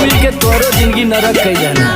मिल के तोरो जिंदगी नरक कई जाना।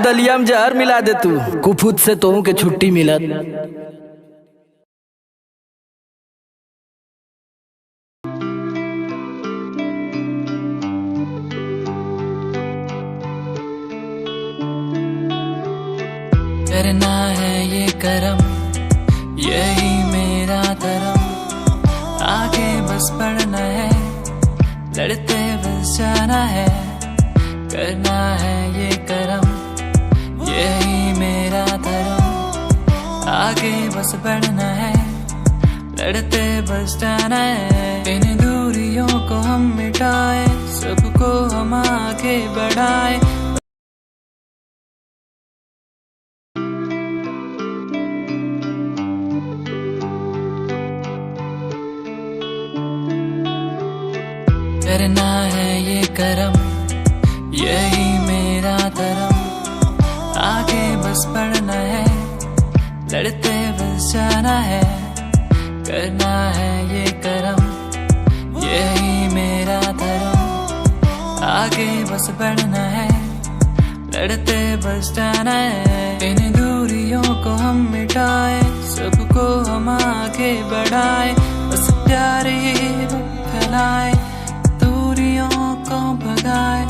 दलिया में जहर मिला दे तू, कुफुत से तोहू के छुट्टी मिलत। करना है ये करम, यही मेरा धर्म, आगे बस बढ़ना है, लड़ते बस जाना है। करना है ये करम, यही मेरा धर्म, आगे बस बढ़ना है, लड़ते बस जाना है। इन दूरियों को हम मिटाए, सबको हम आगे बढ़ाए। करना है ये करम, यही मेरा धर्म, आगे बस बढ़ना है, लड़ते बस जाना है। करना है ये करम, यही मेरा धर्म, आगे बस बढ़ना है, लड़ते बस जाना है। इन दूरियों को हम मिटाए, सबको हम आगे बढ़ाए, बस प्यार ही फैलाए, दूरियों को भगाए।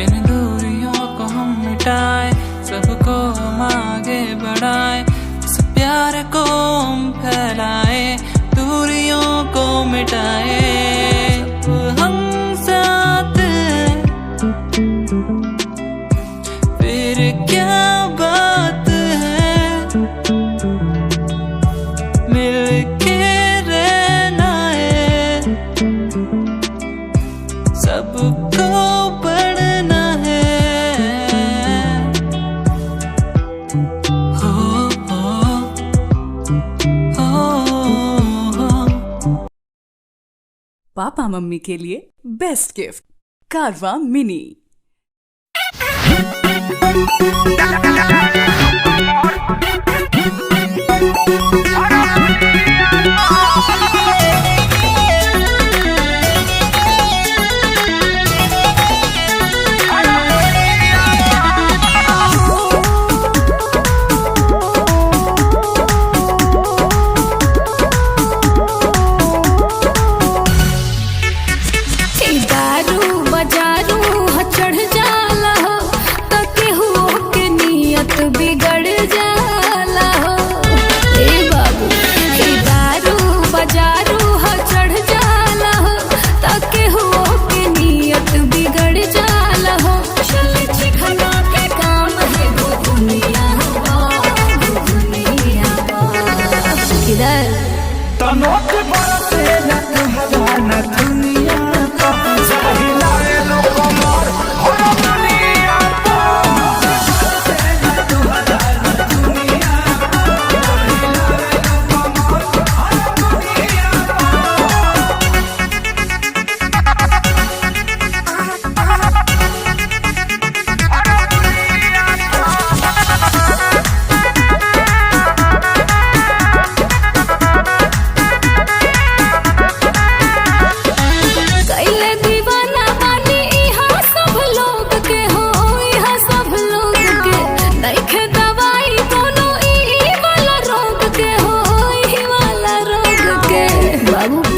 इन दूरियों को हम मिटाए, सबको हम आगे बढ़ाए, इस प्यार को हम फैलाए, दूरियों को मिटाए। सब हम साथ हैं, फिर क्या बात है, मिलके रहना है, सबको बढ़ना है। पापा मम्मी के लिए बेस्ट गिफ्ट कारवा मिनी। चढ़ जाला हो तो केहू के नियत भी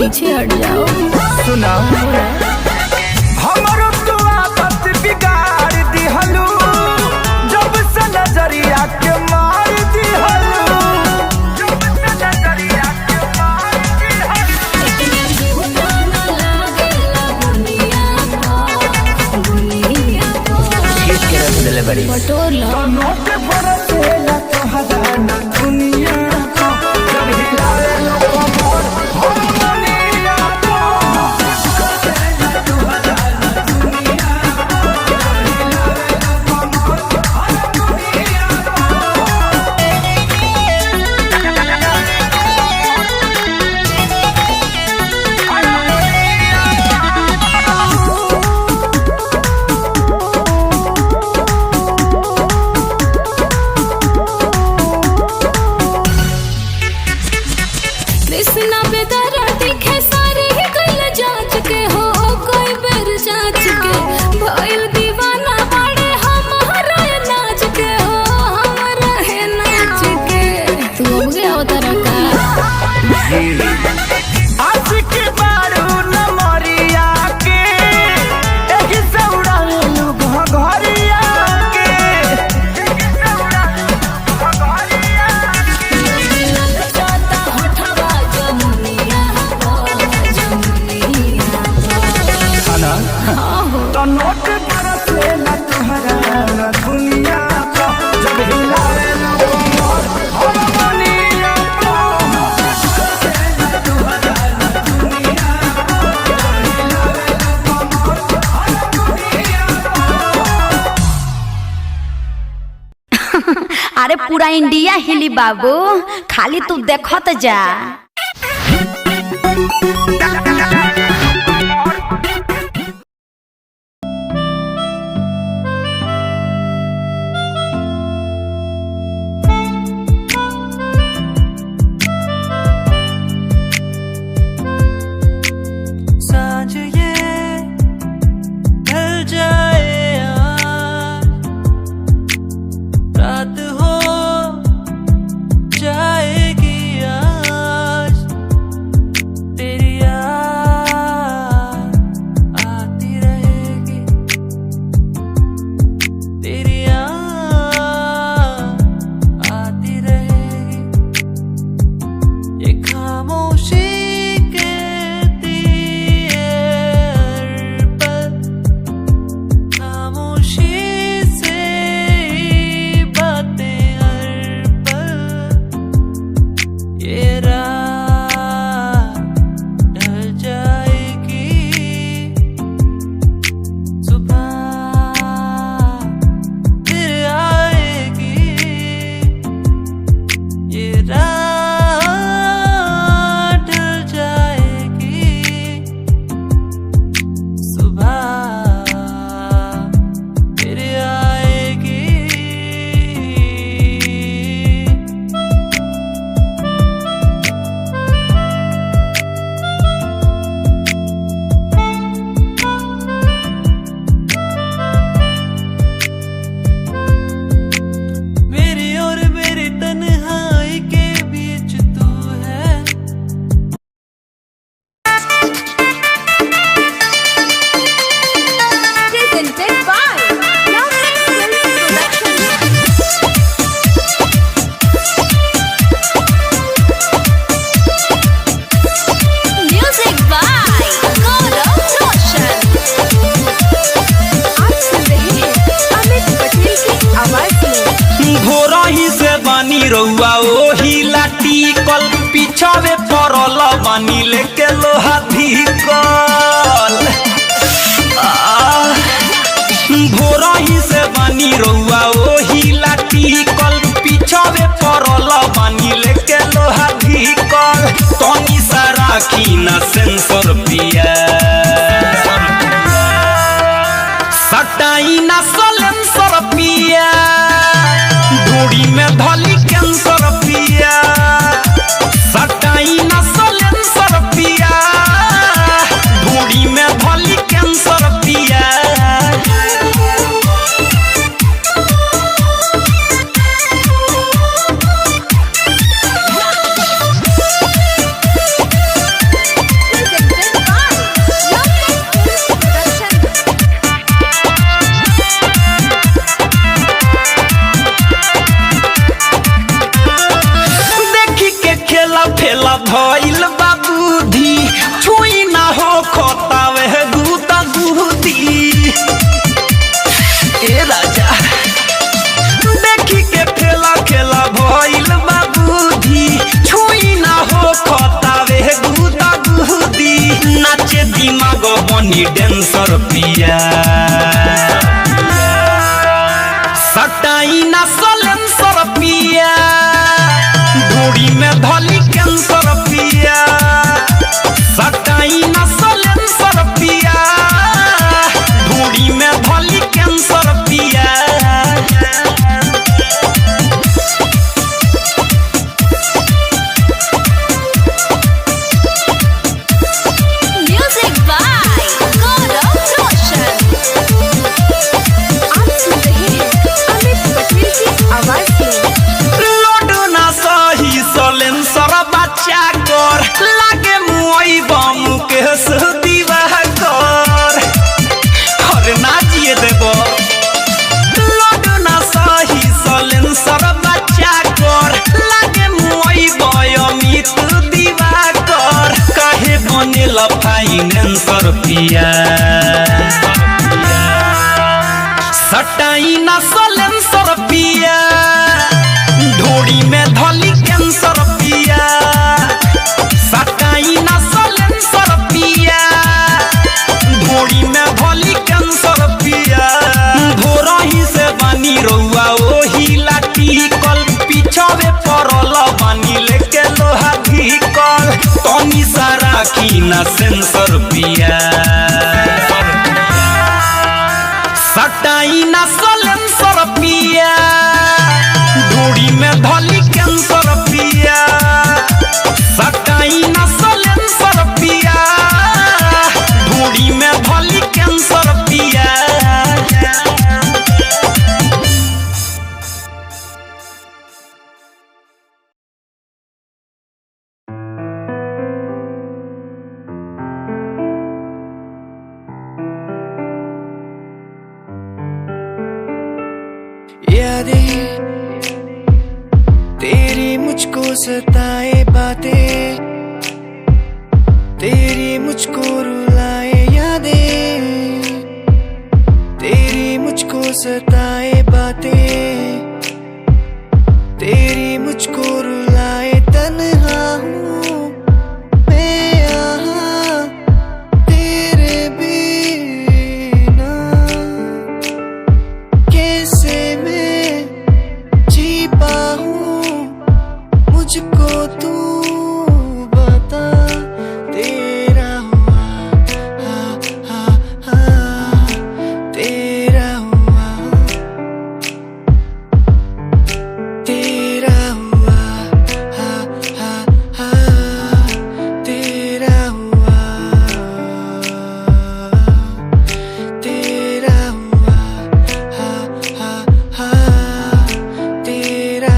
पीछे हट जाओ। सुना हमरो तो आदत बिगाड़ दिहलू, जब से नजरिया के मार दिहलू, जब से नजरिया के मार दिहलू। बटोर लो। नोट बरसेला तोहरा न दुनिया को, जब हिलाए लो कमर हम दुनिया को। बरसेला तोहरा न दुनिया को, जब हिलाए लो कमर हम दुनिया कृष्णा बेदरा दिखे सारे ही कल जांच के हो, कोई बेर जांच के भइल दीवाना बड़े हमारा नाच के हो, हमारा है नाच के। तू अब गया हो तरह का आशिक बारू न मरिया के, एही से उड़ावे लोग घरिया के, एही से उड़ावे लोग घरिया के। जाता होठवा जमुनिया हो, जमुनिया खाना हो। तो नोट बरसेला तोहरा न दुनिया को, जब हिलाए लो कमर हम दुनिया को। बरसेला तोहरा न दुनिया को, जब हिलाए लो कमर हम दुनिया को। अरे पूरा इंडिया हिली बाबू, खाली तू देखत जा। सांझ ये ढल जाए आज, रात हो जाएगी आज, तेरी याद आती रहेगी, तेरी याद आती रहेगी। ये खामोशी के दिए हर पल, खामोशी से ही बातें हर पल। ये रात ढल जाएगी, सुबह फिर आएगी। ये रात ढल जाएगी, सुबह फिर आएगी। मेरी और मेरी तन्हाई के बीच तू है। Presented by Lovely Films Production. Music by Gaurav Roshan. आप सुन रहे हैं अमित पटेल की आवाज में। घोरही से बानी रउआ ओही लाठी कल, पिछावे पड़ल बानी लेके लोहा धिकल। भोरही से बानी रउआ ओही लाठी कल, पिछावे पड़ल बानी लेके लोहा धिकल। तनी सा राखी ना सेंसर पिया, सटाई ना सलेंसर पिया, ढूढ़ी में धली कैंसर पिया। सटाई ना सलेंसर पिया, ढूढ़ी में धली कैंसर पिया। डेंसर पिया सटाई ना सलेंसर पिया ढोड़ी में धली कैंसर पिया सटाई ना सलेंसर पिया ढोड़ी में धली कैंसर पिया फाइनेंसर पिया सटाई ना सलेंसर पिया ढोड़ी में धली कैंसर पिया सटाई ना सलेंसर पिया ढोड़ी में धली कैंसर पिया भोरही से बानी रउआ ओही लाठी कल पिछवे परल बानी लेके लोहा धिकल तनी सारा की ना सेंसर पिया सटाई ना सलेंसर पिया ढोड़ी में धली कैंसर पिया सटाई ना सलेंसर पिया ढोड़ी में धली कैंसर पिया यादें तेरी मुझको सताए बातें तेरी मुझको रुलाए यादें तेरी मुझको सताए बातें तेरी मुझको रुलाए तन्हा हूँ मैं यहाँ तेरे बिना कैसे मुझको तू बता तेरा हुआ तेरा हुआ तेरा हुआ तेरा हुआ तेरा हुआ तेरा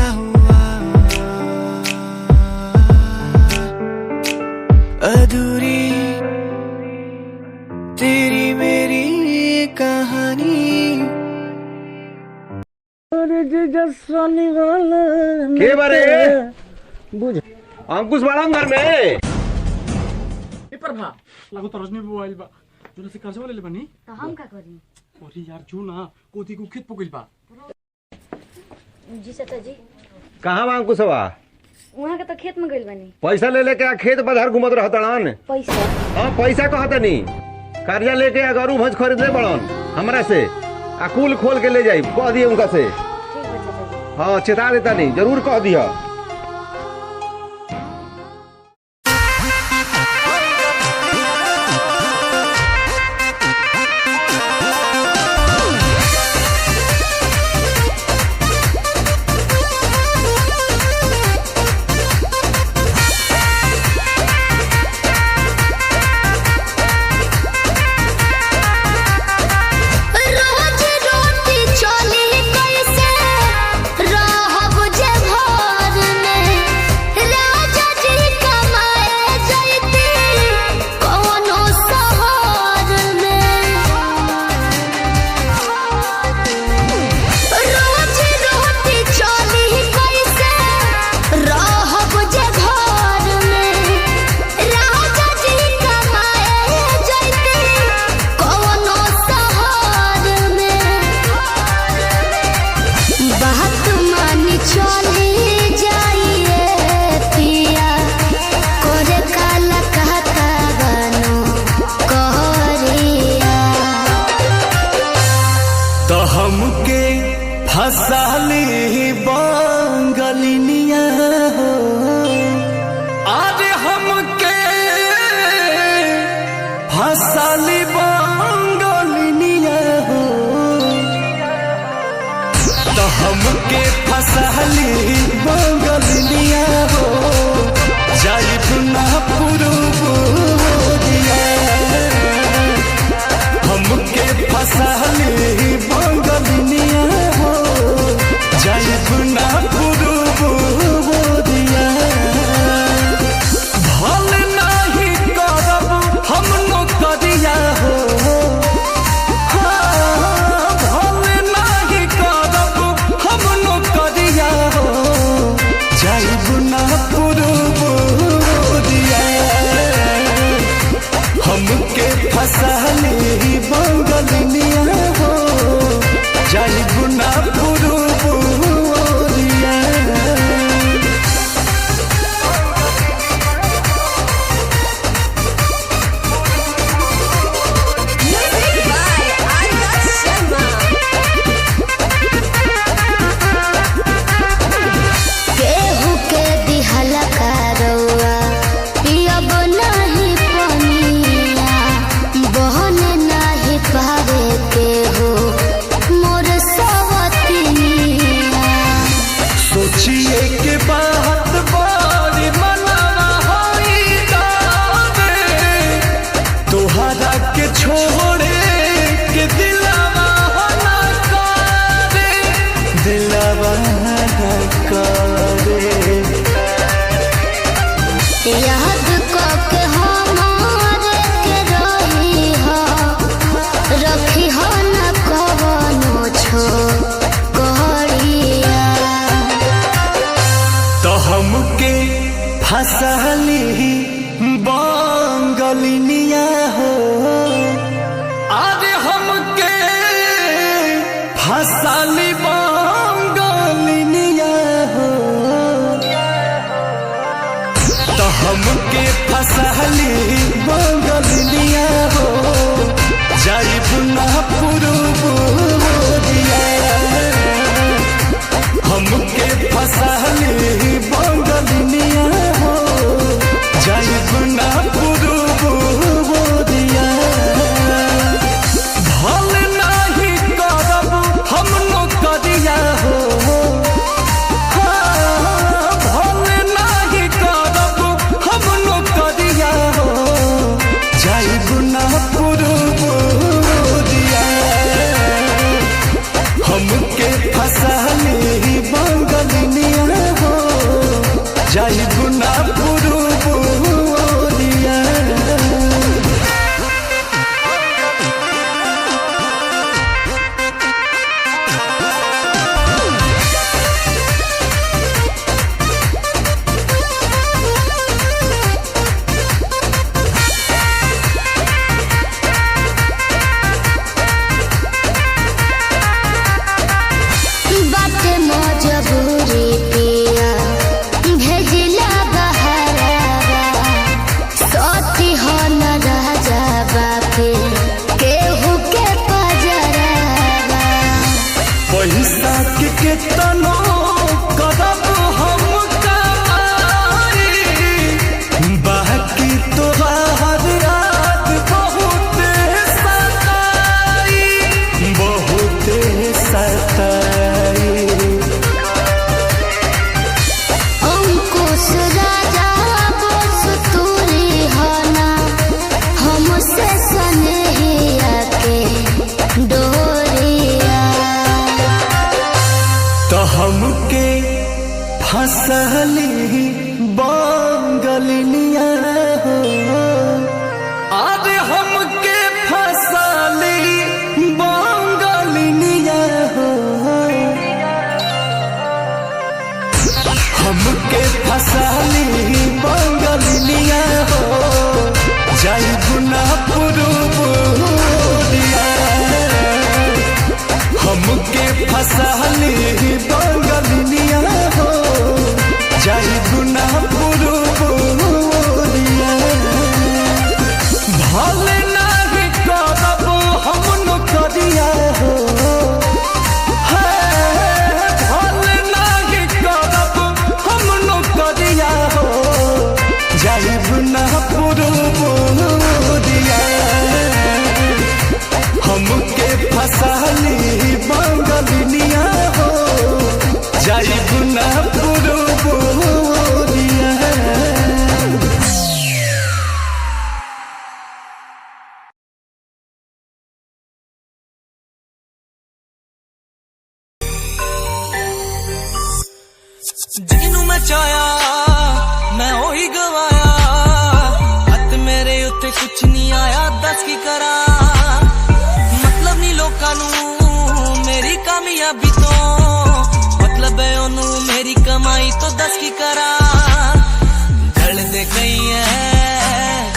अधूरी तेरी मेरी कहानी के बारे बुझ अंकुश बड़ा घर में पेपर भा लागो तो रजनी मोबाइल बा जोना से कर्ज वाले ले बनी तो हम का करी अरे यार जो ना कोती को खेत पकइल बा जी चाचा जी कहां बा अंकुशवा वहां के तो खेत में गइल बानी पैसा ले लेके खेत बाजार घूमत रहतड़न पैसा हां पैसा कहतनी कर्जा लेके गरू भैंस खरीद ले बड़न हमरा से आ कुल खोल के ले जाई कह दिए उनका से ठीक बा चाचा जी हां चेता देता नहीं जरूर कह दिया रोज रोटी चली कैसे रहब जे घर हमके फसली बंगलिनिया हो अरे हमके फसली बंगलिनिया हो तो हमके फसली बंगलिनिया हो जाइब ना पुरुबुरिया हमके फसली बंगलिनिया हो जाइब ना पुरुबुरिया भल नहीं करब हम नौकरिया हो भल नहीं करब हम नौकरिया हो जाइब ना पुरुबुरिया हमके फसली बंगलिनिया हो जाइब ना पुरुबुरिया बाटे मजबूरी पिया भेजिला बहरावा सती हो न राजा बापे केहू के पजरावा पैसा के केतनो करब हम कमाई बाकी तोहार याद बहुत सताई अंकुश राजा बस तूरी होना हमसे सनहिया के डोरिया तो हमके फसली बंगलिनिया हो अरे हमके फसली बंगलिनिया हो हमके फसली बंगलिनिया हो जाइब ना पुरुबुरिया हमके फसली बंगलिनिया हो जाइब ना पुरुबुरिया भल नहीं करब हम नौकरिया हो भल नहीं करब हम नौकरिया हो जाइब ना पुरुबुरिया हमके फसली बंगलिनिया हो जाइब ना पुरुबुरिया ਜਿਹਨੂੰ ਮੈਂ ਚਾਹਿਆ ਮੈਂ ਉਹੀ ਗਵਾਇਆ ਹੱਥ ਮੇਰੇ ਉੱਤੇ ਕੁਛ ਨਹੀਂ ਆਇਆ ਦੱਸ ਕੀ ਕਰਾਂ ਮਤਲਬ ਨਹੀਂ ਲੋਕਾਂ ਨੂੰ ਮੇਰੀ ਕਾਮਯਾਬੀ ਤੋਂ ਮਤਲਬ ਹੈ ਉਹਨੂੰ ਮੇਰੀ ਕਮਾਈ ਤੋਂ ਦੱਸ ਕੀ ਕਰਾਂ ਜਲਦੇ ਕਈ ਐ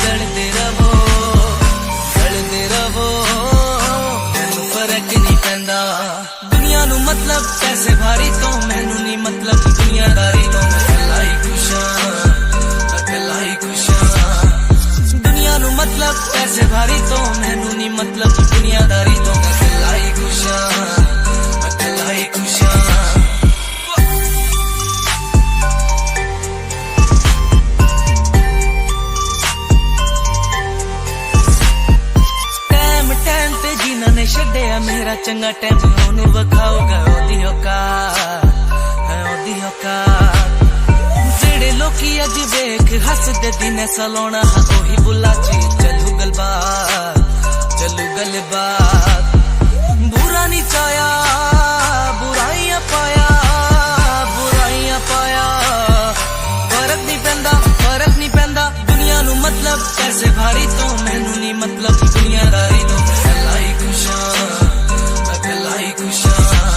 ਜਲਦੇ ਰਵੋ ਮੈਨੂੰ ਫਰਕ ਨਹੀਂ ਪੈਂਦਾ ਦੁਨੀਆ ਨੂੰ ਮਤਲਬ ਪੈਸੇ ਭਾਰੀ ਤੋਂ ਮੈਨੂੰ ਨਹੀਂ ਮਤਲਬ ਦੁਨੀਆਦਾਰੀ ਤੋਂ ਮੈਂ ਇਕੱਲਾ ਹੀ ਖੁਸ਼ ਹਾਂ ਦੁਨੀਆ ਨੂੰ ਮਤਲਬ ਪੈਸੇ ਭਾਰੀ ਤੋਂ ਮੈਨੂੰ ਨਹੀਂ ਮਤਲਬ ਦੁਨੀਆਦਾਰੀ ਤੋਂ ਮੈਂ ਇਕੱਲਾ ਹੀ ਖੁਸ਼ ਹਾਂ ਟਾਈਮ ਤੇ ਜਿਨ੍ਹਾਂ ਨੇ ਛੱਡਿਆ ਮੇਰਾ ਚੰਗਾ ਟਾਈਮ ਉਹਨੂੰ ਵਿਖਾਊਗਾ ਉਹਦੀ ਔਕਾਤ ਜਿਹੜੇ ਲੋਕੀ ਅੱਜ ਵੇਖ ਹੱਸਦੇ ਦਿਨੇ ਸਲਾਉਣਾ ਉਹੀ ਬੁੱਲਾ ਚ ਚੱਲੂ ਗੱਲਬਾਤ ਬੁਰਾ ਨਹੀਂ ਚਾਹਿਆ ਬੁਰਾਈਆਂ ਪਾਇਆ ਫਰਕ ਨਹੀਂ ਪੈਂਦਾ ਦੁਨੀਆ ਨੂੰ ਮਤਲਬ ਪੈਸੇ ਭਾਰੀ ਤੋਂ ਮੈਨੂੰ ਨਹੀਂ ਮਤਲਬ ਦੁਨੀਆਦਾਰੀ ਤੋਂ ਮੈਂ ਇਕੱਲਾ ਹੀ ਖੁਸ਼ ਹਾਂ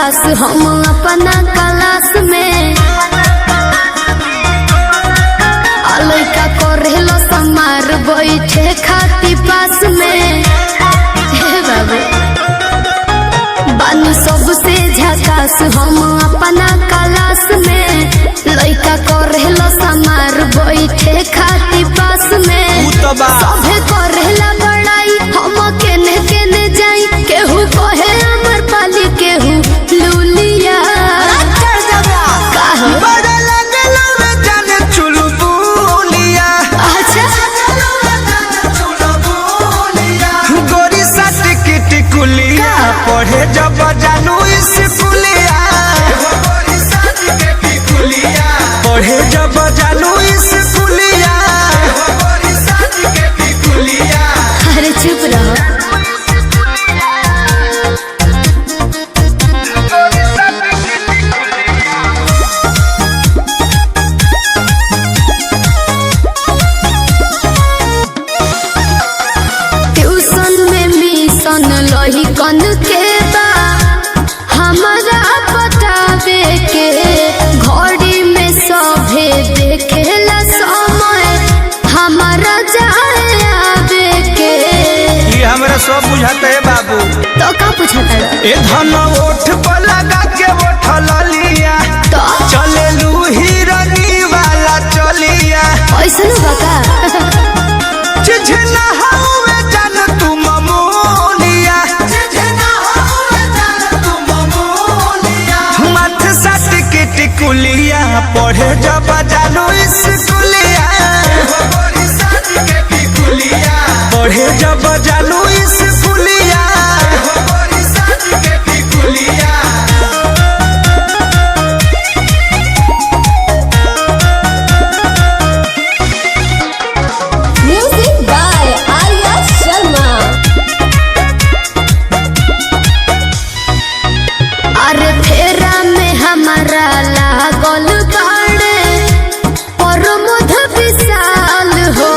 झकास हम अपना क्लास में लइका करेलो समार बैठे खाती पास में। हे बाबू बानी सबसे झकास हम अपना क्लास में लइका करेलो समार बैठे खाती पास में। सभे करेला बड़ाई हम केने केने जाई केहू कहे अमर पाली केहू लूलिया पढ़े जब जानू स्कूलिया पढ़े जब जानू स्कूलिया। अरे चुप रहो। लही कन के बा हमारा बतावे के घड़ी में सभे देखेला समय हमारा जाए आवे के। ये हमरा सब बुझाते है बाबू। तो का पूछता है? ए धन ओठ पर लगा के उठल लिया तो चले लू हिरनी वाला चलिया ऐसा न बका चिझना हवे जान तू ममोलिया मत सट के टिकुलिया पढ़े जब जानू स्कूलिया पढ़े जब जानू स्कूलिया। Music by Arya Sharma. अरे फेरा में हमारा लागल बाड़े प्रमोद विशाल हो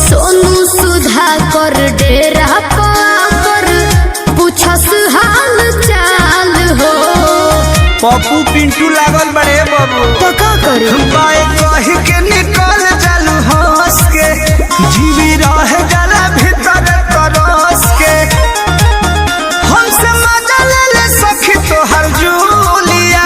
सोनू सुधा कर डेरा पर पूछस हाल चाल हो। पप्पू पिंटू लागल बड़े बाबू तो का करे बाए कह के निकल जालू हंस के जीवी रह जाला भीतर तरस के हमसे मजा ले ले सखी तोहर जूलिया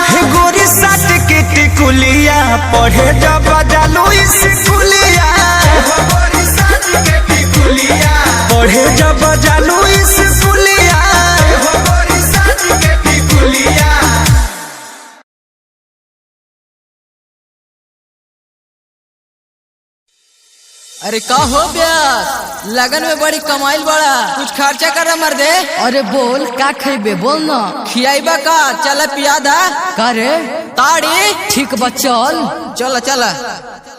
हे गोरी साट के टिकुलिया पढ़े जब जालू स्कूलिया पढ़े जब जालू स्कूलिया। अरे का हो ब्यास लगन में बड़ी कमाइल बड़ा कुछ खर्चा कर मर्दे। अरे बोल का खेबे बोल ना। खियाइबा का चल पिया दा करे ताड़ी ठीक बा चल। चल चल।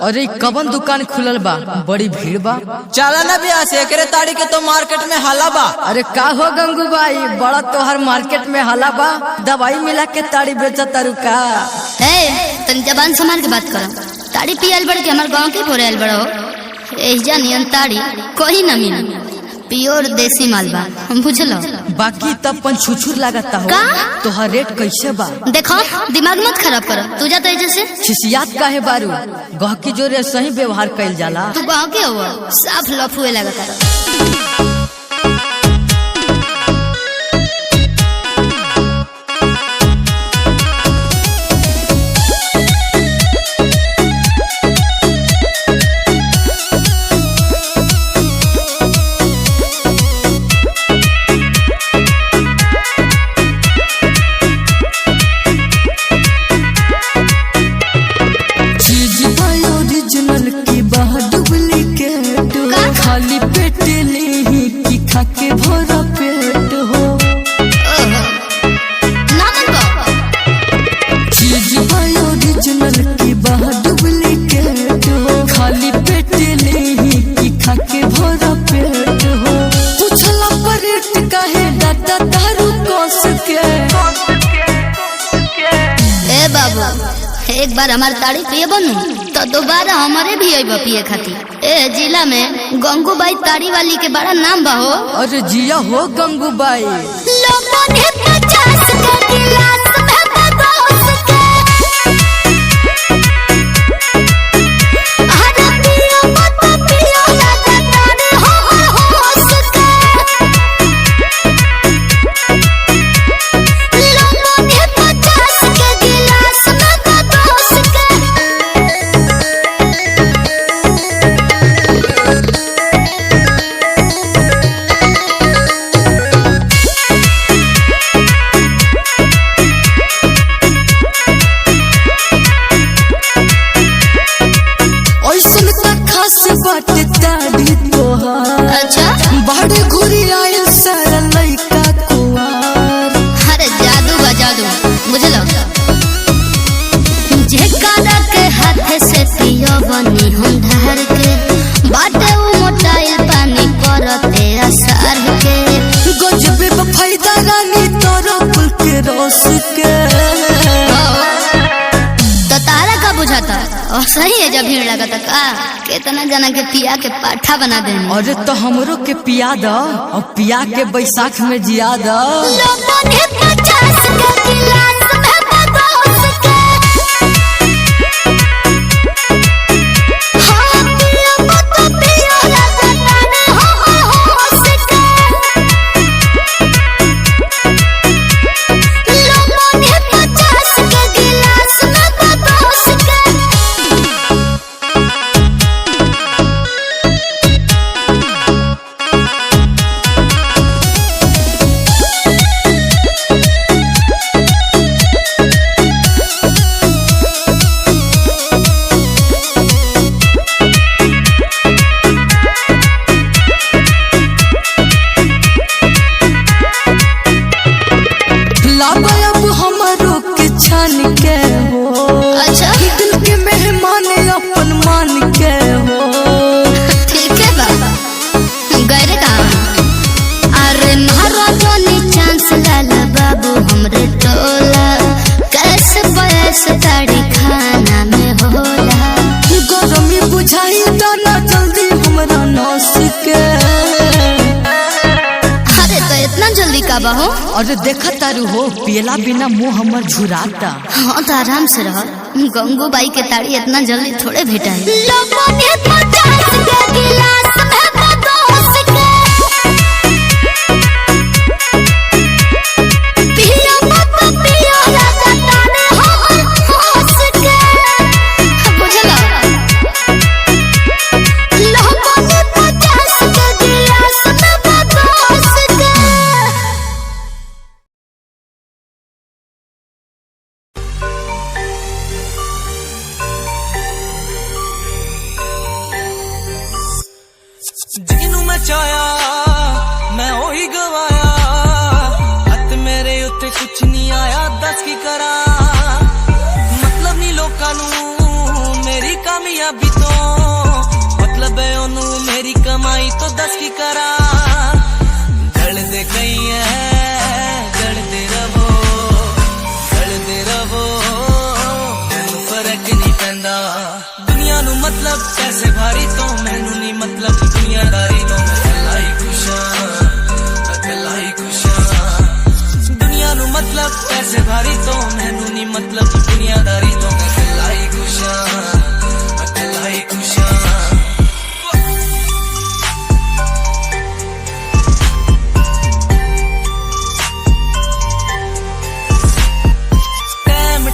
अरे कवन दुकान खुलल बा बड़ी भीड़ बा। चला ना ब्यास एकरे ताड़ी के तो मार्केट में हाला बा। अरे का हो गंगू भाई बड़ा तोहर मार्केट में हाला बा दवाई मिला के ताड़ी बेचत तारू का। तन जबान संभाल के बात करो। ताड़ी पियल बड़ के हमार गांव के बोरेल बड़ो एजा नियन ताड़ी कोई न मिली प्योर देसी मालबा बुझलो। बाकी तब पन छुछुर लागता हो का? तोहर रेट कैसे बा? देखो दिमाग मत खराब करो। तू जा तो एजे से खिसियात काहे बारू गहकी जोरे सही व्यवहार कइल जाला। तू गांव के हो साफ लफुए लगता। ओरिजिनल की बाह डुप्लीकेट खाली पेट ले ही बार हमारे ताड़ी पिए बनू तो दोबारा हमारे भी आई पिए खातिर। ए जिला में गंगूबाई ताड़ी वाली के बड़ा नाम बा हो। अरे जिया हो गंगूबाई। लोगों ने 50 के गिलास में बदोस के हर पियो मत पियो लगातार होश के। लोगों ने 50 के गिलास में बदोस के। ऐसन का खास बात ताड़ी तोहार। अच्छा बड़े घुरी आयल सारा लइका कुआर। अरे जादू बा जादू बुझलो। जेकरा के हाथ से पियो बनी हम ढार के बाटे उ मोटाइल पानी करते असर के। गजबे बफायदा रानी तोरा फूल के रस के। तो तारा का बुझाता और सही है जब भीड़ लगता का कितना जना के पिया के पाठा बना देने। अरे तो हमरो के पिया द और पिया के बैसाख में जिया द। लोगों ने 50 के गिलास में बदोस के हाँ पियो मत पियो लगातार होश के। लोगों ने 50 के गिलास में बदोस के। लाबा अब हमरो के छान के हो। अच्छा दिल के मेहमान अपन मान के हो। ठीक है बाबा गए कहाँ। अरे महाराजा ने चांस लाला बाबू हमरे टोला कैसे पैसे ताड़ी खाना में होला। गरमी बुझाई दाना जल्दी हमरा नस के। अरे तो इतना जल्दी का बा हो। अरे देखा तारू हो पियला बिना मुंह हमर झुराता। हाँ तो आराम से रह। गंगूबाई के ताड़ी इतना जल्दी थोड़े भेटा है। लोगों ने 50 के गिलास में बदोस के पियो मत पियो लगातार होश के। बुझलो लोगों ने 50 के गिलास में बदोस के। ਜਿਹਨੂੰ ਮੈਂ ਚਾਹਿਆ ਮੈਂ ਉਹੀ ਗਵਾਇਆ ਹੱਥ ਮੇਰੇ ਉੱਤੇ ਕੁਛ ਨਹੀਂ ਆਇਆ ਦੱਸ ਕੀ ਕਰਾਂ ਮਤਲਬ ਨਹੀਂ ਲੋਕਾਂ ਨੂੰ ਮੇਰੀ ਕਾਮਯਾਬੀ ਤੋਂ ਮਤਲਬ ਹੈ ਉਹਨੂੰ ਮੇਰੀ ਕਮਾਈ ਤੋਂ ਦੱਸ ਕੀ ਕਰਾਂ ਜਲਦੇ ਗਈ ਐ ਜਲਦੇ ਰਵੋ ਮੈਨੂੰ ਫਰਕ ਨਹੀਂ ਪੈਂਦਾ ਦੁਨੀਆ ਨੂੰ ਮਤਲਬ ਪੈਸੇ ਭਾਰੀ ਤੋਂ ਮੈਨੂੰ ਨਹੀਂ ਮਤਲਬ ਦੁਨੀਆਦਾਰੀ ਤੋਂ ਮੈਂ ਇਕੱਲਾ ਹੀ ਖੁਸ਼ਾਂ ਦੁਨੀਆ ਨੂੰ ਮਤਲਬ ਪੈਸੇ ਭਾਰੀ ਤੋਂ ਮੈਨੂੰ ਨਹੀਂ ਮਤਲਬ ਦੁਨੀਆਦਾਰੀ ਤੋਂ ਮੈਂ ਇਕੱਲਾ ਹੀ ਖੁਸ਼ਾਂ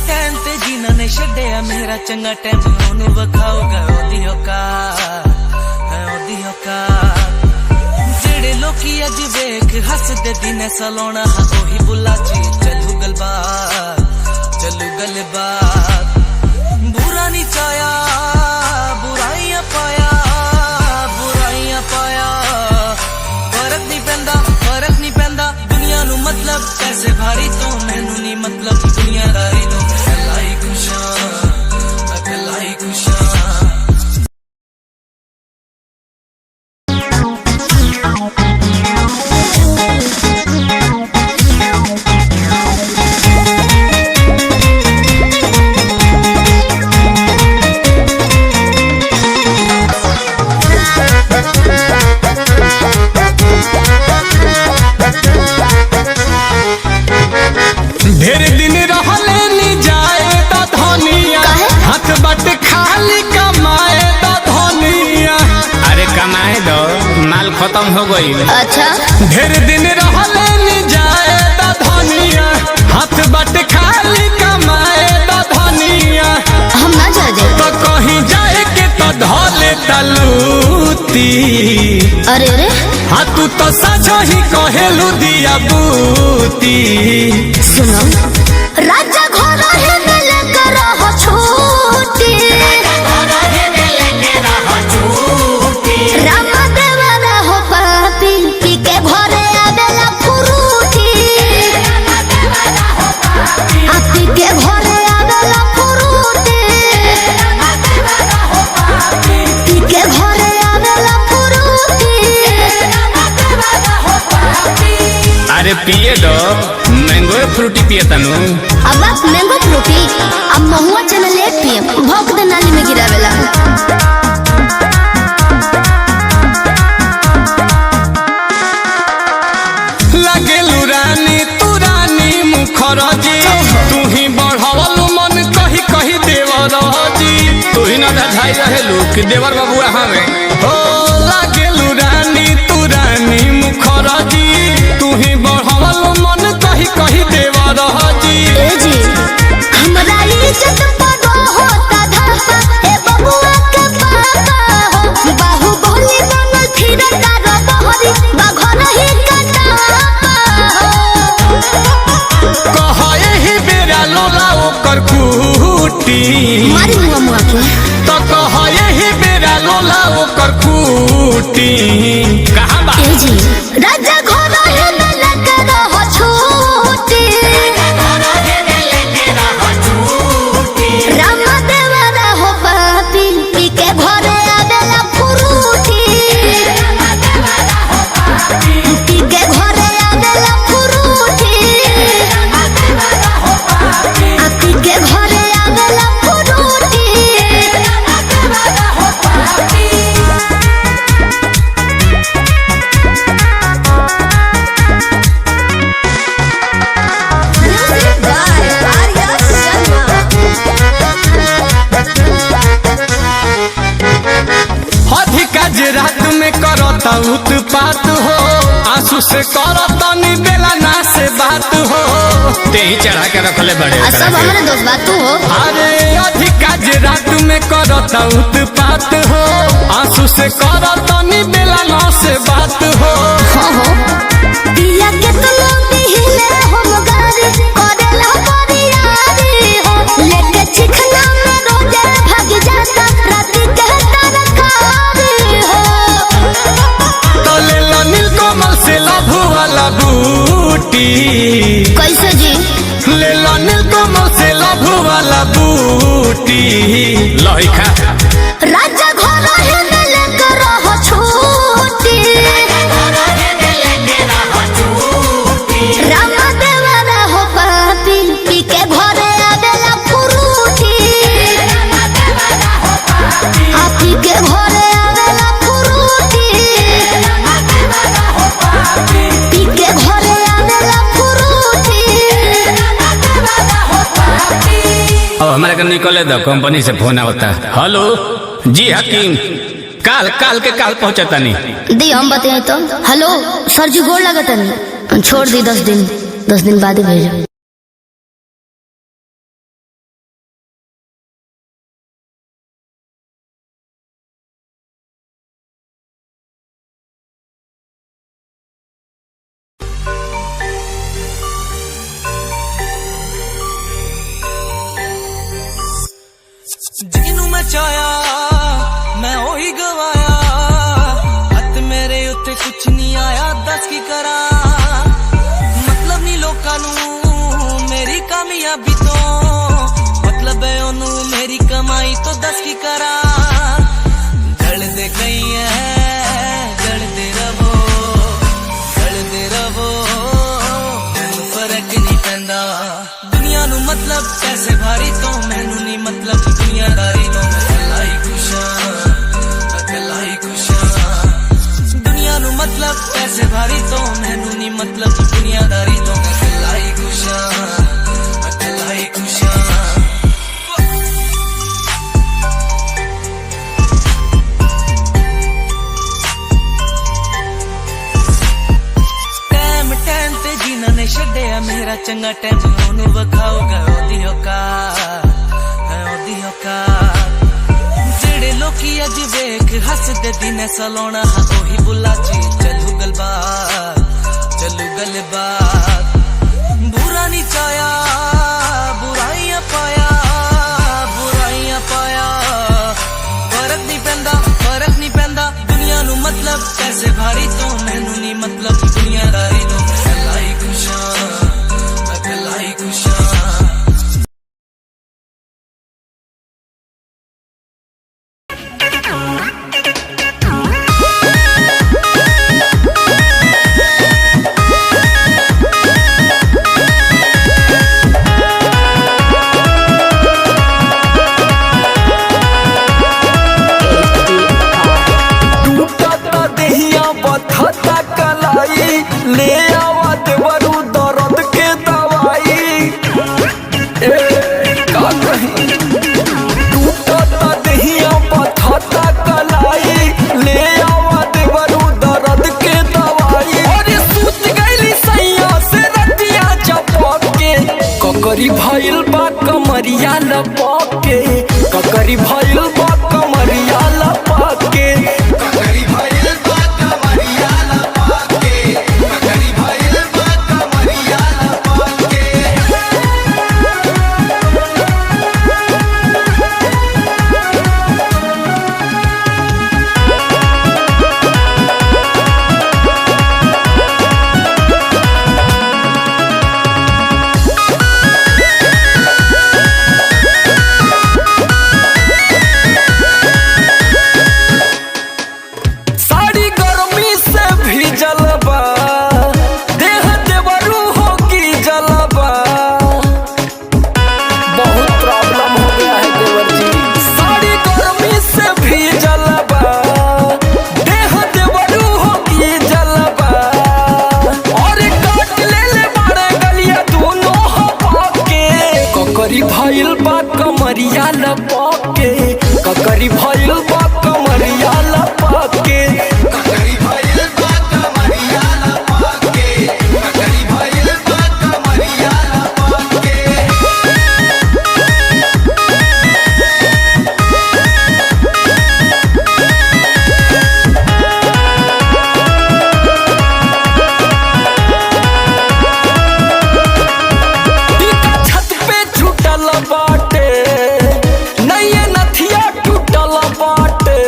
ਟਾਈਮ ਤੇ ਜਿਨ੍ਹਾਂ ਨੇ ਛੱਡਿਆ ਮੇਰਾ ਚੰਗਾ ਟਾਈਮ ਉਹਨੂੰ ਵਿਖਾਊਗਾ ਉਹਦੀ ਔਕਾਤ ਜਿਹੜੇ ਲੋਕੀ ਅੱਜ ਵੇਖ ਹੱਸਦੇ ਦਿਨੇ ਸਲਾਉਣਾ ਉਹੀ ਬੁੱਲਾ ਚ ਚੱਲੂ ਗੱਲਬਾਤ ਬੁਰਾ ਨਹੀਂ ਚਾਇਆ ਬੁਰਾਈਆਂ ਪਾਇਆ ਫਰਕ ਨਹੀਂ ਪੈਂਦਾ ਦੁਨੀਆ ਨੂੰ ਮਤਲਬ ਪੈਸੇ ਭਾਰੀ ਤੋਂ ਮੈਨੂੰ ਨਹੀਂ ਮਤਲਬ ਦੁਨੀਆਦਾਰੀ ਤੋਂ ਇਕੱਲਾ ਹੀ ਖੁਸ਼ਾਂ खत्म हो गई। अच्छा ढेर दिन रहले नि जाए दा धनिया, हाथ बट खाली कमाए दा धनिया। हम ना जा दे तो कहीं जाए के तो धोले तलूती। अरे अरे हाँ तू तो साझो ही कहेलू दिया बूती। सुनो राजा घर है मिले करो छूटी, रामा देवाना हो पापी पी के घरे आवेला फुरूटी, आपी के घरे आवेला फुरूटी, पी के घरे आवेला फुरूटी। अरे पिए दो मैंगो फ्रूटी पिए तनु। अब आप मैंगो फ्रूटी अब महुआ चना लेट पिए भौंक दे नाली में गिरावेला। लगेलू रानी तू रानी मुखरजी, तू ही बढ़ावलू मन कही कही देवरजी। तू ही ना धाई रहेलू कि देवर बाबुआ हमें हो। लगेलू रानी तू रानी मुखरजी, तू ही बढ़ावलू मन कही कही देवरजी। ए जी हमरा इज्जत पर होता धापा, ए बबुआ के पापा हो बाहु बोली बनल फिर तार बहरी बाघर ही कटापा हो। कह एही बेरा लोला ओकर खूटी, मारी मुआ के तो कह एही बेरा लोला ओकर खूटी। कहाँ बा ए जी राजा घर है मिले करो छूटी, रामा देवाना हो पापी पी के घरे आवेला फुरूटी, पी के घरे आवेला फुरूटी, पी के घरे आवेला फुरूटी। अधिका जे रात में करता उत्पात हो, आंसू से करता नी बेला ना से बात हो। ते ही चढ़ा के रखले बड़े आ सब हमारे दोस्त बात तू हो। अरे अधिका जे रात में करता उत्पात हो, आंसू से करता नी बेला ना से बात हो। हो दिया के तो लोग हिले हम गारी करेला परियारी हो, लेके चिखना में रोजे भाग जाता रात के तरकारी हो। तो ले लो नीलकमल से लभू वाला बूटी, कैसे जी ले लो नीलकमल से लभू वाला बूटी। लही खा राजा घर है मिले करो छूटी, रामा देवाना हो पापी पी के घरे आवेला फुरूटी, आपी के घरे आवेला फुरूटी, पी के घरे आवेला फुरूटी। अब हमारे का निकले दो, कंपनी से फोन आवता। हेलो जी हकीम, काल के काल पहुंचता नहीं। दी हम बताए तो हेलो सर जी गोड़ लगता नहीं, छोड़ दी 10 दिन बाद ही भेजो। ਜਿਹਨੂੰ ਮੈਂ ਚਾਹਿਆ ਮੈਂ ਉਹੀ ਗਵਾਇਆ, ਹੱਥ ਮੇਰੇ ਉੱਤੇ ਕੁਛ ਨਹੀਂ ਆਇਆ ਦੱਸ ਕੀ ਕਰਾਂ। ਮਤਲਬ ਨਹੀਂ ਲੋਕਾਂ ਨੂੰ ਮੇਰੀ ਕਾਮਯਾਬੀ ਤੋਂ, ਮਤਲਬ ਹੈ ਉਹਨੂੰ ਮੇਰੀ ਕਮਾਈ ਤੋਂ ਦੱਸ ਕੀ ਕਰਾਂ। ਜਲਦੇ ਕਈ ਐ ਜਲਦੇ ਰਵੋ ਮੈਨੂੰ ਫਰਕ ਨਹੀਂ ਪੈਂਦਾ। ਦੁਨੀਆ ਨੂੰ ਮਤਲਬ ਪੈਸੇ ਭਾਰੀ ਤੋਂ ਮੈਨੂੰ ਨਹੀਂ ਮਤਲਬ ਦੁਨੀਆਦਾਰੀ ਤੋਂ। ਮੈਂ ਇਕੱਲਾ ਹੀ ਖੁਸ਼ ਹਾਂ, ਇਕੱਲਾ ਹੀ ਖੁਸ਼ ਹਾਂ। ਦੁਨੀਆ ਨੂੰ ਮਤਲਬ ਪੈਸੇ ਭਾਰੀ ਤੋਂ ਮੈਨੂੰ ਨਹੀਂ ਮਤਲਬ ਦੁਨੀਆਦਾਰੀ ਤੋਂ। ਮੈਂ ਇਕੱਲਾ ਹੀ ਖੁਸ਼ ਹਾਂ, ਇਕੱਲਾ ਹੀ ਖੁਸ਼ ਹਾਂ। जेड़ा चंगा टाइम ओनू वखाओगा ओदी औकात जेड़े लोकी अज वेख हसदे दिन सलोना ओही बुला ची चलू गलबात बुरा नहीं चाया बुराइयां पाया फर्क नहीं पैंदा दुनिया नू मतलब पैसे भारी तो मैनू नहीं मतलब दुनियादारी तो अकेला ही खुशां ले आवा देवरू दर्द के दवाई का कहीं टूटता देहिया बथता कलाई ले आवा देवरू दर्द के दवाई और सूत गईली सैया से रतिया चपक के ककरी भइल बा कमरिया लपक के ककरी भइल बा कमरिया लपक के ककरी भइल बा कमरिया लपक के ककरी भइल बा कमरिया लपक के साड़ी गर्मी से भीजल बा देह देवरू हो की जलबा बहुत प्रॉब्लम हो गया है देवर जी साड़ी गर्मी से भीजल बा देह देवरू हो की जलबा और काट ले बाड़े गलिया दोनों हपक के ककरी भइल बा कमरिया लपक के ककरी भइल बा कमरिया लपक के ककरी भइल बा कमरिया लपक के ककरी भइल बा कमरिया लपक के छत पे छूटल बाटे नैये नथिया टूटल बाटे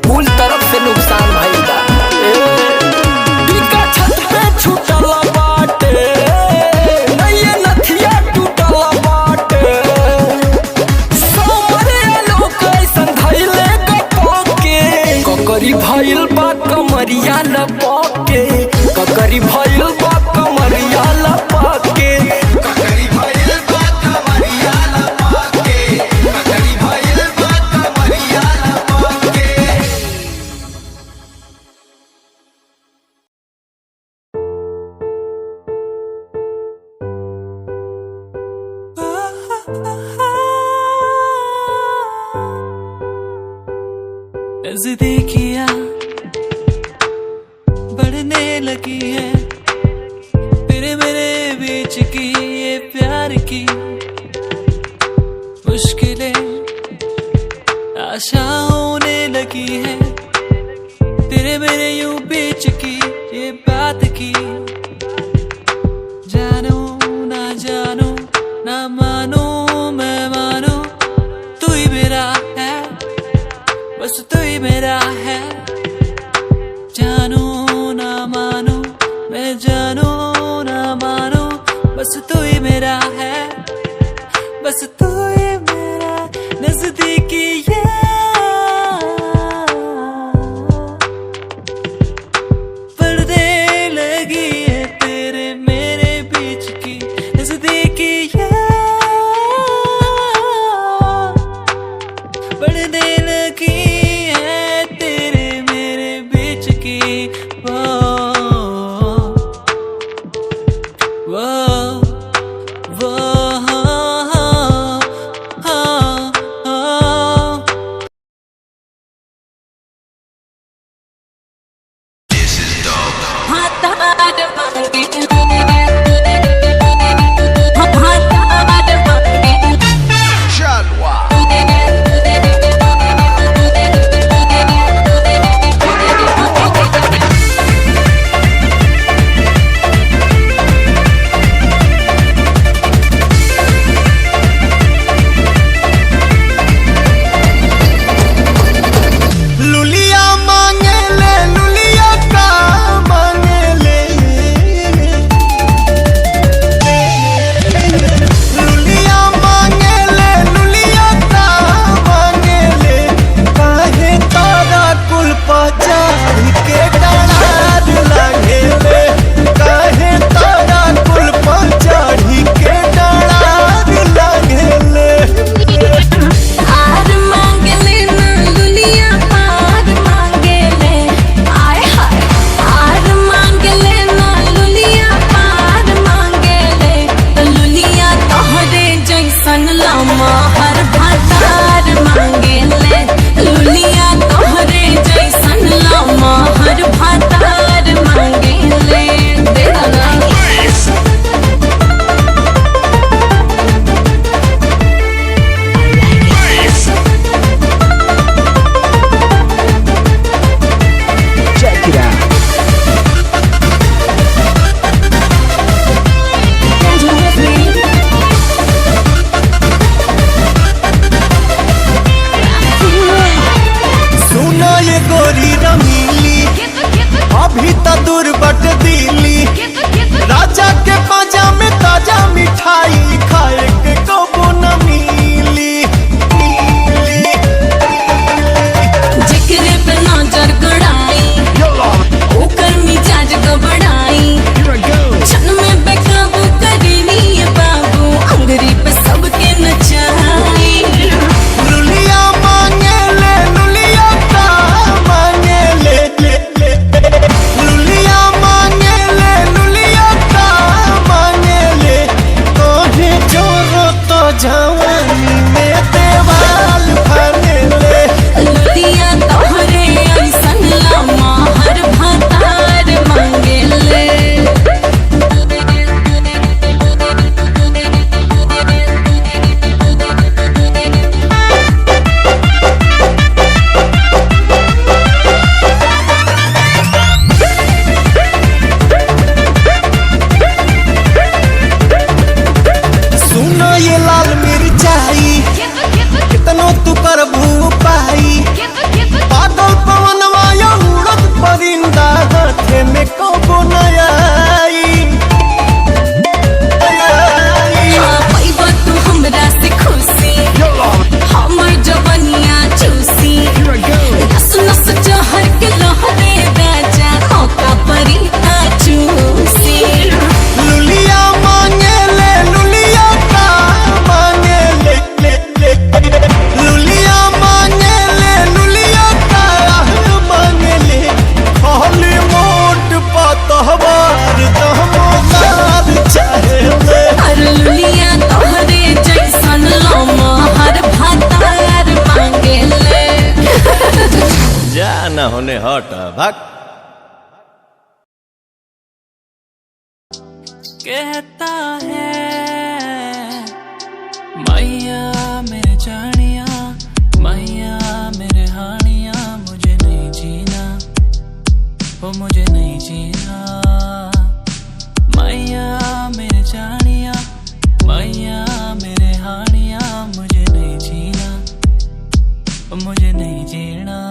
कुल तरफ से नुकसान भइल बा छत पे छूटल बाटे नैये नथिया टूटल बाटे सोमरे लोग ऐसन धइले गपक के ककरी भइल बा कमरिया लपक के ककरी भइल बा कमरिया लपक के ककरी भइल बा कमरिया लपक के ककरी भइल बा कमरिया लपक के नजदीकियां बढ़ने लगी है तेरे मेरे बीच की ये प्यार की मुश्किलें आशा होने लगी है तेरे मेरे यूं बीच की ये बात की जानो ना मानो मैं मानो तू ही मेरा है बस तू ही मेरा है जानो ना मानो मैं जानो ना मानो बस तू ही मेरा है बस तू ही मेरा नजदीकियां पर्दे लगी है तेरे मेरे बीच की नजदीकियां पर्दे लगी है तेरे मेरे बीच की होने हट भाग। कहता है मैया मेरे जानिया, मैया मेरे हानिया, मुझे नहीं जीना, वो मुझे नहीं जीना। मैया मेरे जानिया, मैया मेरे हानिया, मुझे नहीं जीना, वो मुझे नहीं जीना।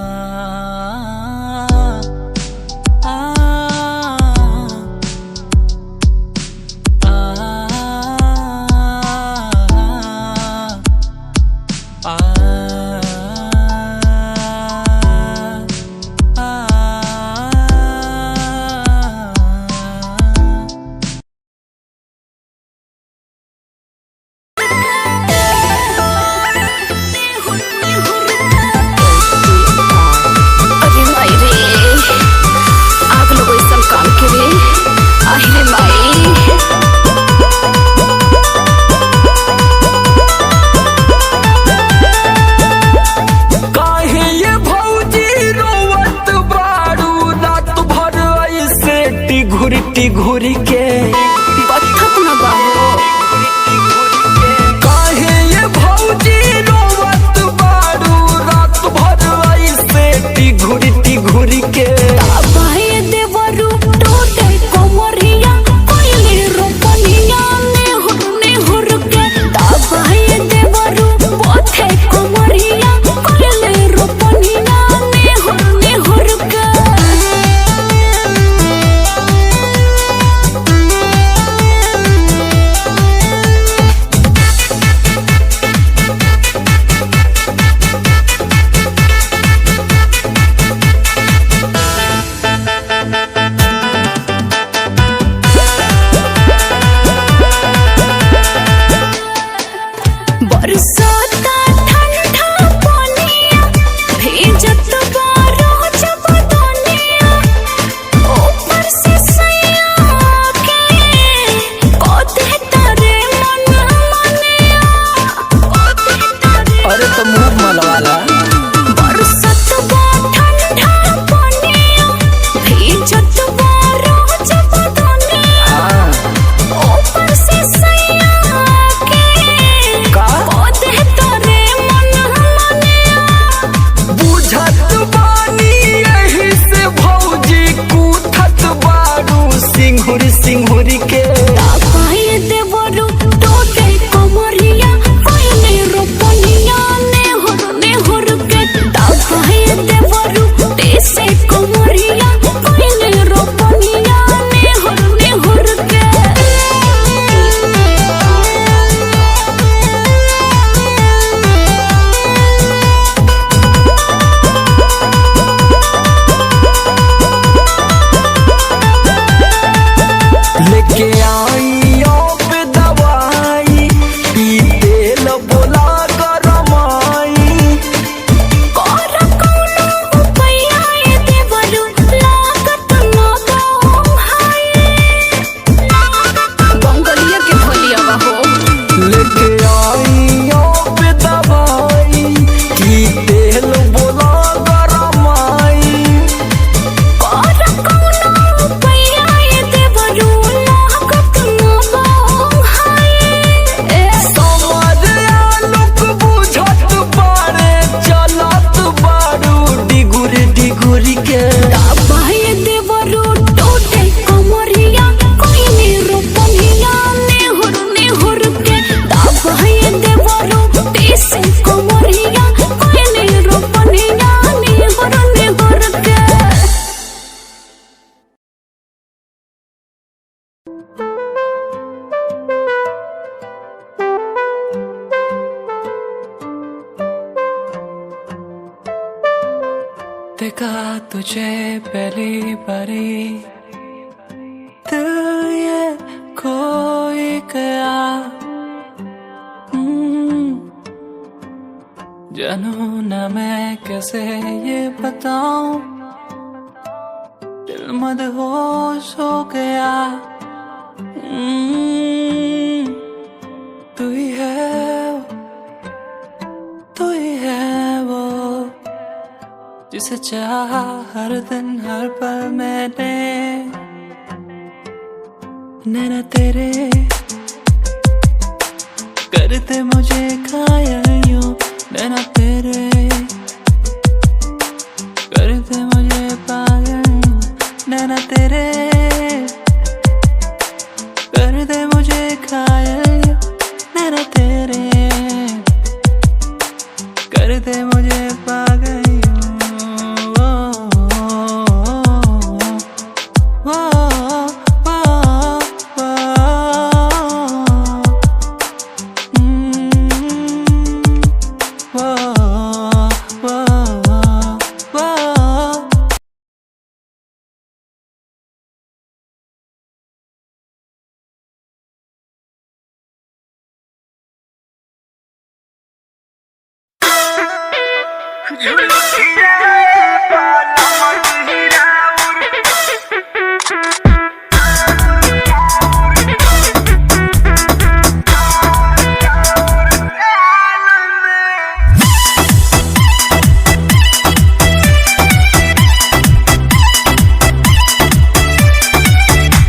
घुरी के बत्थत न बाहो, काहे ये भौजी रोवत बारू रात भर ऐसे घुरी के। बाहे देवरू टूटे कोमरिया, कोइले रोपनिया ने हुर के। बाहे देवरू पोथे कोमरिया, कोइले रोपनिया ने हुर के। बरसाता ठंडा पानिया, भेजत बारो जब दुनिया, ऊपर से सैया के कोते तारे मन मनिया, कोते तारे। अरे तो मुंह मलवाला। बरसाता ठंडा पानिया, भेजत बारो जब दुनिया, ऊपर से सैया के बुझत बानी यही से भौजी कूथत बारू सिंघुरी के। पाए देवरू टोटे कोमरिया, कोइले रोपनिया ने हुर के। पाए देवरू टेसे कोमरिया, कोइले रोपनिया ने हुर के। लेके आई पे दवाई, ई तेल बोला गरमाई। कोरा कोनो उपाया ये देवरू, लागत न गाम हाय। बंगलिया के भलिया हो। लेके आई पे दवाई, ई तेल बोला गरमाई। कोरा कोनो उपाया ये देवरू, लागत न गाम हाय। समरिया लोग बुझत बारे, चलत बारू डिगुरी के। बाहे देवरू टूटे कोमरिया, कोइले रोपनिया ने हुर के। बाहे देवरू टेसे कोमरिया, कोइले रोपनिया ने हुर के। देखा तुझे पहली बारी, दिल ये खोई गया। जानू ना मैं कैसे ये बताऊं, दिल मदहोश हो गया। तू ही है वो, जिसे चाहा हर दिन हर पल मैंने, नैना तेरे करते मुझे घायल यूं, नैना तेरे करते मुझे पागल यूं, नैना तेरे करते मुझे घायल यूं, नैना तेरे करते मुझे पागल यूं।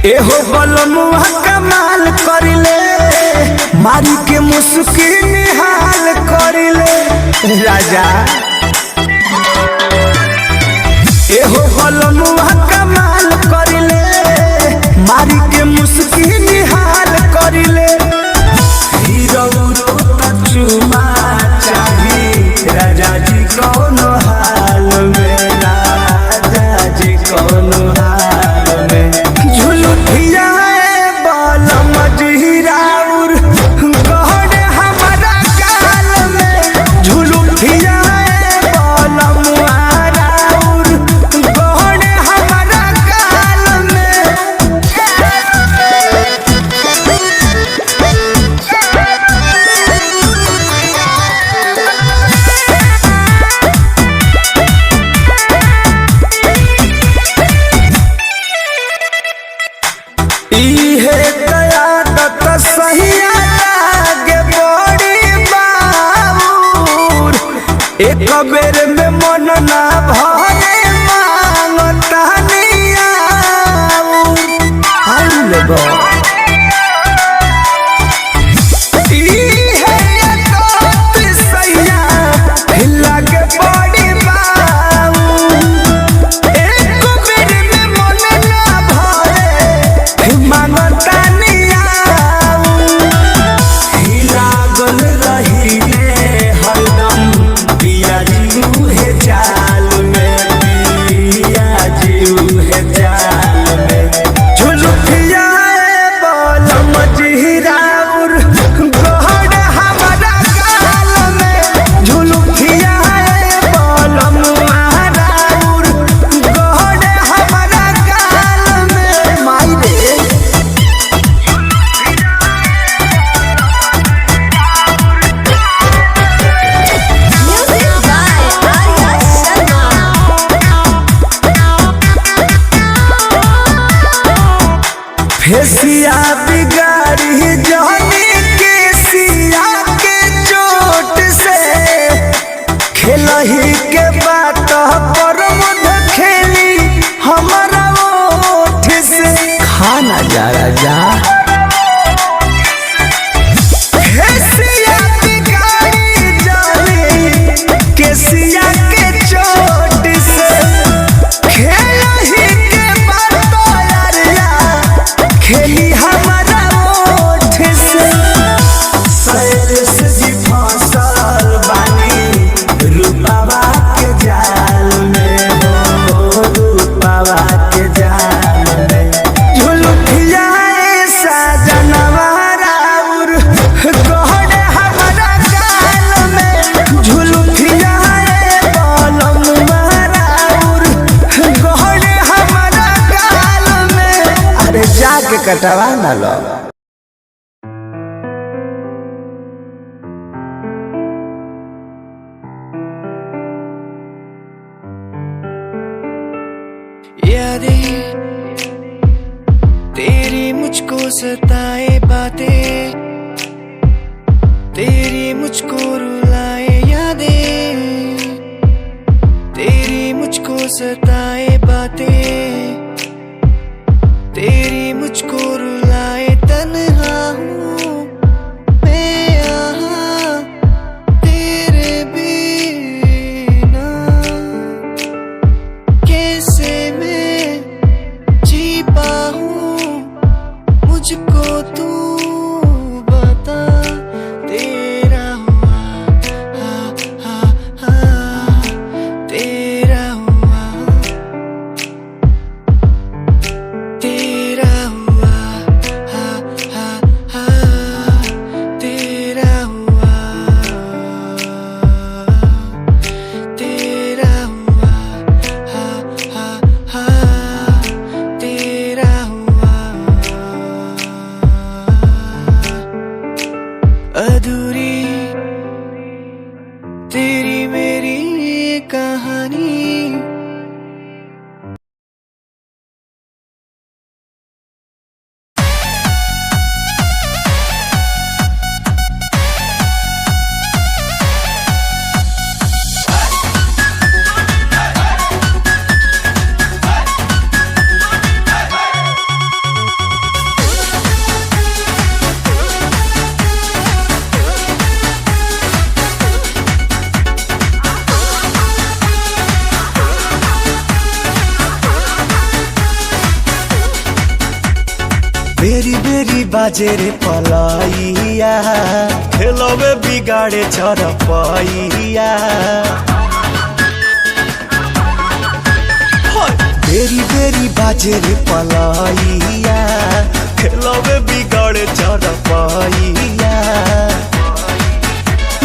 एहो बलमुआ कमाल करिले, मारी के मुस्की निहाल करिले राजा। एहो बलमुआ कमाल करिले, मारी के मुस्की निहाल करिले। हीरो रोता चुमा चाही राजा जी कौनो हाल में, राजा जी कौनो हाल में। झुलुठिया बाल मजहिराउर गहरे हमारा गाल में, झुलुठिया बाल मुहाराउर गहरे हमारा गाल में। इहे कयादत सहिया लागे बड़ी बाबूर, एक बेर में मन ना भरे मांगता नियाऊर। आइले बा इहे कयादत सहिया लागे बड़ी बाबूर, एक बेर में मन ना भरे मांगता नियाऊर। लागल रहिले हरदम पिया जीऊ चाल में, पिया जीऊ चाल में। झुलुठिया बाल मजहिराउर गहरे हमारा गाल में, झुलुठिया बाल मुहाराउर गहरे हमारा गाल में। माई रे फेसिया बिगाड़ी जाने के सिया के चोट से, खेलही के बात पर मुध खेली हमारा ओठ से। खाना जा राजा फेसिया बिगाड़ी जाने के सिया के चोट से, खेलही के बात यारिया खेली हमारा ओठ से। सैर से जी फसल बानी रूपावा के जाल में, हो रूपावा के जाल में। झुलुठिया साजनवा राउर गहरे हमारा गाल में, झुलुठिया बालमुआ राउर गहरे हमारा गाल में। अरे जाके कटवा ना लो। यादें तेरी मुझको सताए बातें, तेरी मुझको रुलाए यादें, तेरी सताए बातें, तेरी मुझको रुलाए, तन्हा हूँ मैं यहाँ तेरे बिना, कैसे मैं जी पाऊँ मुझको तू बता। तेरा हुआ हा हा हा, तेरा हुआ, तेरा हुआ हा हा हा, तेरा हुआ, तेरा हुआ हा हा हा, तेरा हुआ। अधूरी तेरी मेरी कहानी, बेरी बेरी बाजे रे पलाइया, खेलवे बिगाड़े चरपैया। बेरी बेरी बाजे रे पलाइया, खेलवे बिगाड़े चरपैया।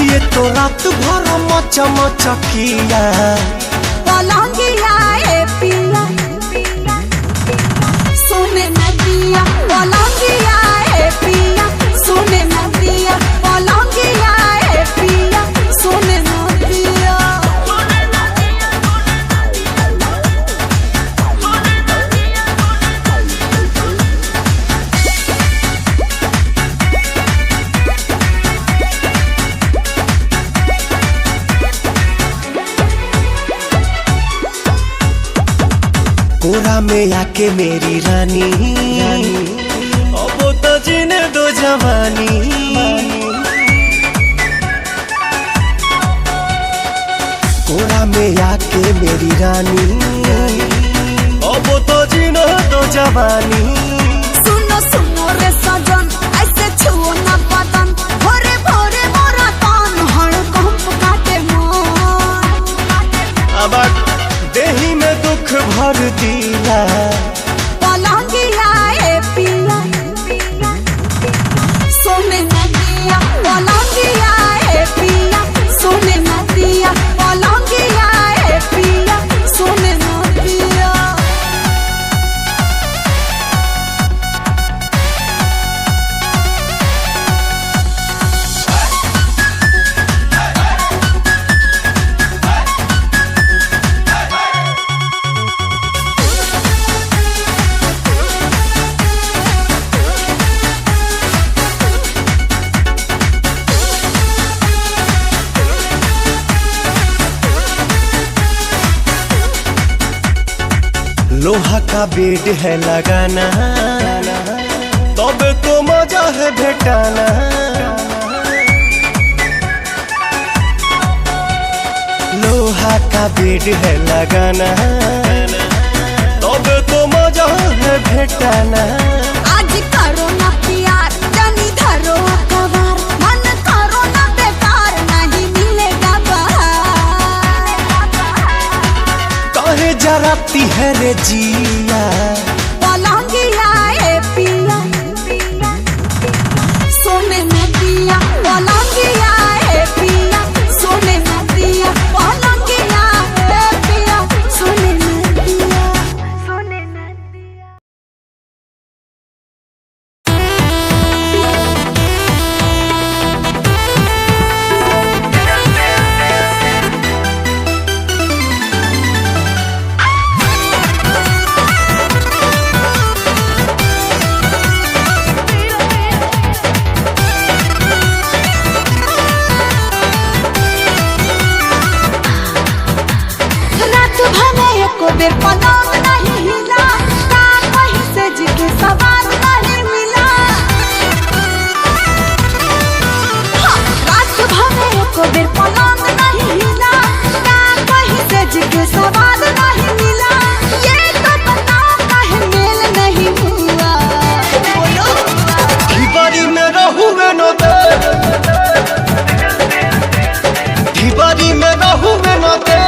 ये तो रात भर मचा मचकिया, पलंगिया ए पिया सोने नदिया, पलंगिया ए पिया सोने नदिया, पलंगिया ए पिया सोने नदिया। कोरा में आके मेरी रानी, अब तो जीने दो जवानी। कोरा में आके मेरी रानी, अब तो जीने दो जवानी। सुनो सुनो रे सजन, ऐसे छुओ ना बदन, भोरे भोरे मोरा कान हड़कंप काटे मन। अब देही में दुख भर दिया, पलंगिया ए पिया सोने नदिया, पलंगिया ए पिया सोने नदिया, पलंगिया ए पिया सोने नदिया। लोहा का बेड है लगाना, तब तो मजा है भेटाना। लोहा का बेड है लगाना, तब तो मजा है भेटाना। आज करो ना प्यार, जानी धरो अखबार, मन करो ना बेकार, नहीं मिलेगा बाहर। काहे जराती है रे जिया, पलंगिया ए पिया सोने नदिया, पलंगिया ए पिया सोने नदिया, पलंगिया ए पिया सोने नदिया, सोने नदिया। एको बेर पलंग नहीं हिला, का कहीं से जी के सवार नहीं मिला। रात भर एको बेर पलंग नहीं हिला, का कहीं से जी के सवार नहीं मिला। ये तो बताओ काहे मेल नहीं हुआ, बोलो। ढिबारी में रहुए न दे, ढिबारी में रहुए न दे,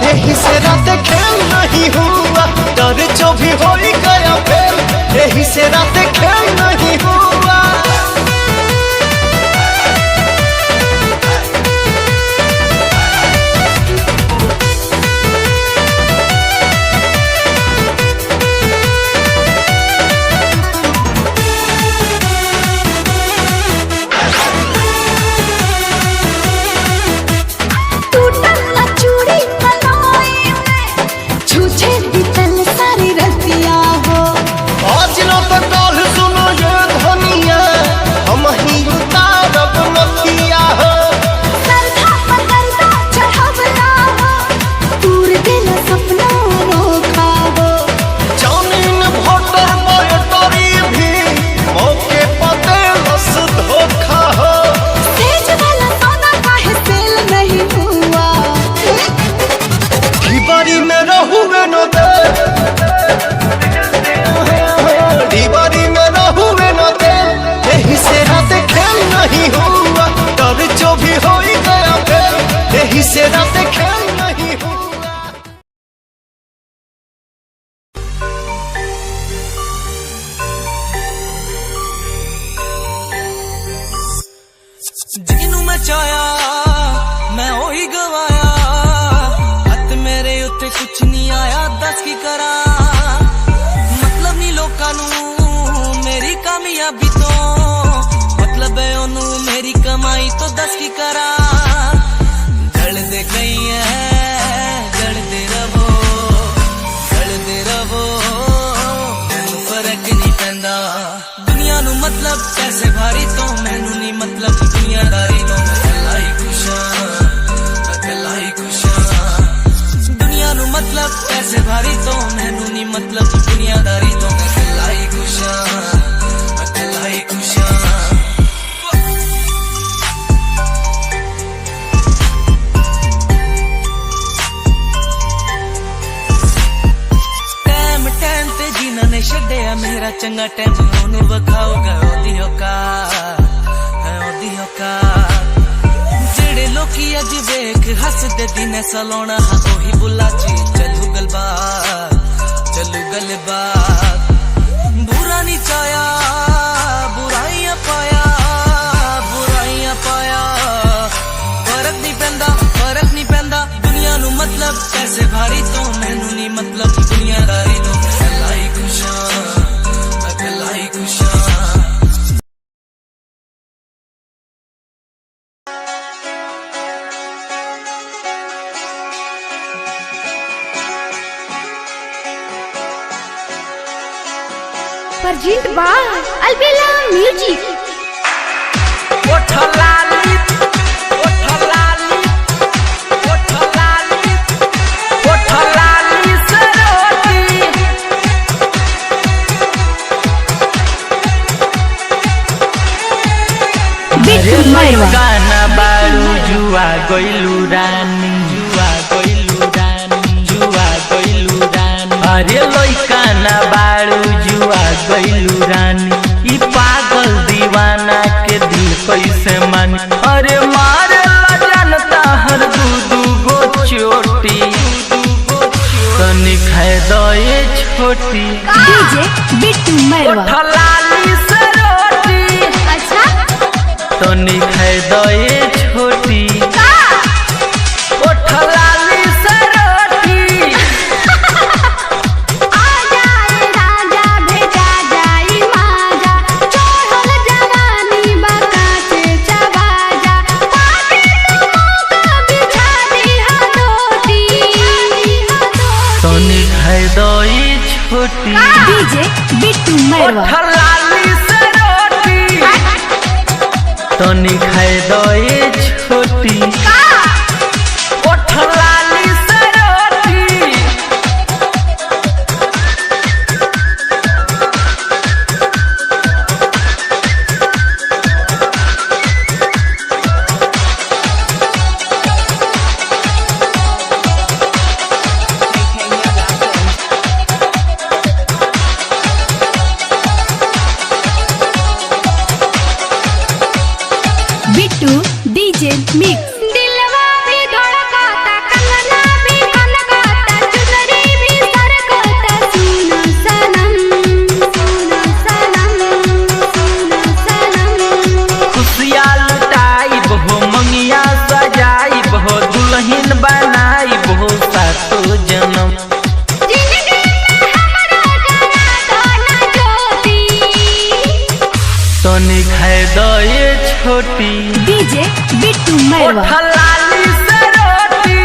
यही से रात खेल नहीं हुआ। डर जो भी हो गया फेल, यही से रात खेल नहीं हुआ। टूटल चूड़ी कलाई में, छूछे बीतल सारी रतिया हो। आज न तो कल सुनो ये धनिया, हम ही उतारब नथिया हो। सरधा पकड़ता चढ़वला हो, दूर दिल सपना रोखा हो। जानीन भोटर बैटरी भी मौके पते बस धोखा हो। तेज वाला सोना काहे सेल नहीं हुआ। ढिबारी में रहुए न दे, ढिबारी में रहुए न दे, यही से रात खेल नहीं हुआ। डर जो भी हो गया फेल, यही से रात खेल नहीं हुआ। ਜਿਹਨੂੰ ਮੈਂ ਚਾਹਿਆ ਮੈਂ ਉਹੀ ਗਵਾਇਆ, ਹੱਥ ਮੇਰੇ ਉੱਤੇ ਕੁਛ ਨਹੀਂ ਆਇਆ, ਦੱਸ ਕੀ ਕਰਾਂ। ਮਤਲਬ ਨਹੀਂ ਲੋਕਾਂ ਨੂੰ ਮੇਰੀ ਕਾਮਯਾਬੀ ਤੋਂ, ਮਤਲਬ ਹੈ ਉਹਨੂੰ ਮੇਰੀ ਕਮਾਈ ਤੋਂ, ਦੱਸ ਕੀ ਕਰਾਂ। ਜਲਦੇ ਗਈ ਐ ਜਲਦੇ ਰਵੋ, ਜਲਦੇ ਰਵੋ, ਮੈਨੂੰ ਫਰਕ ਨਹੀਂ ਪੈਂਦਾ। ਦੁਨੀਆ ਨੂੰ ਮਤਲਬ ਪੈਸੇ ਭਾਰੀ ਤੋਂ, ਮੈਨੂੰ ਨਹੀਂ ਮਤਲਬ ਦੁਨੀਆਦਾਰੀ ਤੋਂ। ਮੈਂ ਇਕੱਲਾ ਹੀ ਖੁਸ਼ ਆਂ, ਮੈਂ ਇਕੱਲਾ ਹੀ ਖੁਸ਼ ਆਂ। ਦੁਨੀਆ ਨੂੰ ਮਤਲਬ ਪੈਸੇ ਭਾਰੀ ਤੋਂ, ਮੈਨੂੰ ਨਹੀਂ ਮਤਲਬ ਦੁਨੀਆਦਾਰੀ ਤੋਂ। ਮੈਂ ਇਕੱਲਾ ਹੀ ਖੁਸ਼ ਆਂ, ਮੈਂ ਇਕੱਲਾ ਹੀ ਖੁਸ਼ ਆਂ। ਟਾਈਮ ਤੇ ਜਿਨ੍ਹਾਂ ਨੇ ਛੱਡਿਆ ਮੇਰਾ ਚੰਗਾ ਟਾਈਮ, ਉਹਨੂੰ ਵਿਖਾਊਗਾ ਉਹਦੀ ਔਕਾਤ, ਉਹਦੀ ਔਕਾਤ। ਜਿਹੜੇ ਲੋਕੀ ਅੱਜ ਵੇਖ ਹੱਸਦੇ ਦਿਨੇ ਸਲਾਉਣਾ, ਉਹੀ ਬੁੱਲਾ ਚ ਚੱਲੂ ਗੱਲਬਾਤ, ਚੱਲੂ ਗੱਲਬਾਤ। ਬੁਰਾ ਨਹੀਂ ਚਾਹਿਆ ਬੁਰਾਈਆਂ ਪਾਇਆ, ਬੁਰਾਈਆਂ ਪਾਇਆ। ਫਰਕ ਨਹੀਂ ਪੈਂਦਾ, ਫਰਕ ਨਹੀਂ ਪੈਂਦਾ। ਦੁਨੀਆ ਨੂੰ ਮਤਲਬ ਪੈਸੇ ਭਾਰੀ ਤੋਂ, ਮੈਨੂੰ ਨਹੀਂ ਮਤਲਬ ਦੁਨੀਆਦਾਰੀ ਤੋਂ। ਮੈਂ ਇਕੱਲਾ ਹੀ ਖੁਸ਼ ਆਂ, ਮੈਂ ਇਕੱਲਾ ਹੀ ਖੁਸ਼ ਆਂ। परजिंट बा अलबेला म्यूजिक। ओठ लाली, ओठ लाली, ओठ लाली, ओठ लाली सरोती। गाना बारू जुआ गइलू रानी, जुआ गइलू रानी, जुआ गइलू रानी। अरे लइका ना बारू जुआ गइलू रानी, ई पागल दीवाना के दिल कैसे मानी। अरे मारे ला जानता हर दू गो चोटी, तनी खाए दो ये छोटी। डीजे बिट्टू मैरवा। ओठ लाली सरोटी, अच्छा तनी खाए दो ये छोटी। ओठ लाली सरोटी। आ जाए राजा भेजा जाई माजा, चढ़ल जवानी बका से चबाजा। पापी तो मौका बिछा दिया दोती। तनी खाए दो ये छोटी। डीजे बिट्टू मैरवा। ओठ लाली सरोटी, तनी खाए दो ये छोटी। ओठ लाली सरोटी। तनिक है दो ये छोटी डीजे बिट्टू मैरवा लाली से रोटी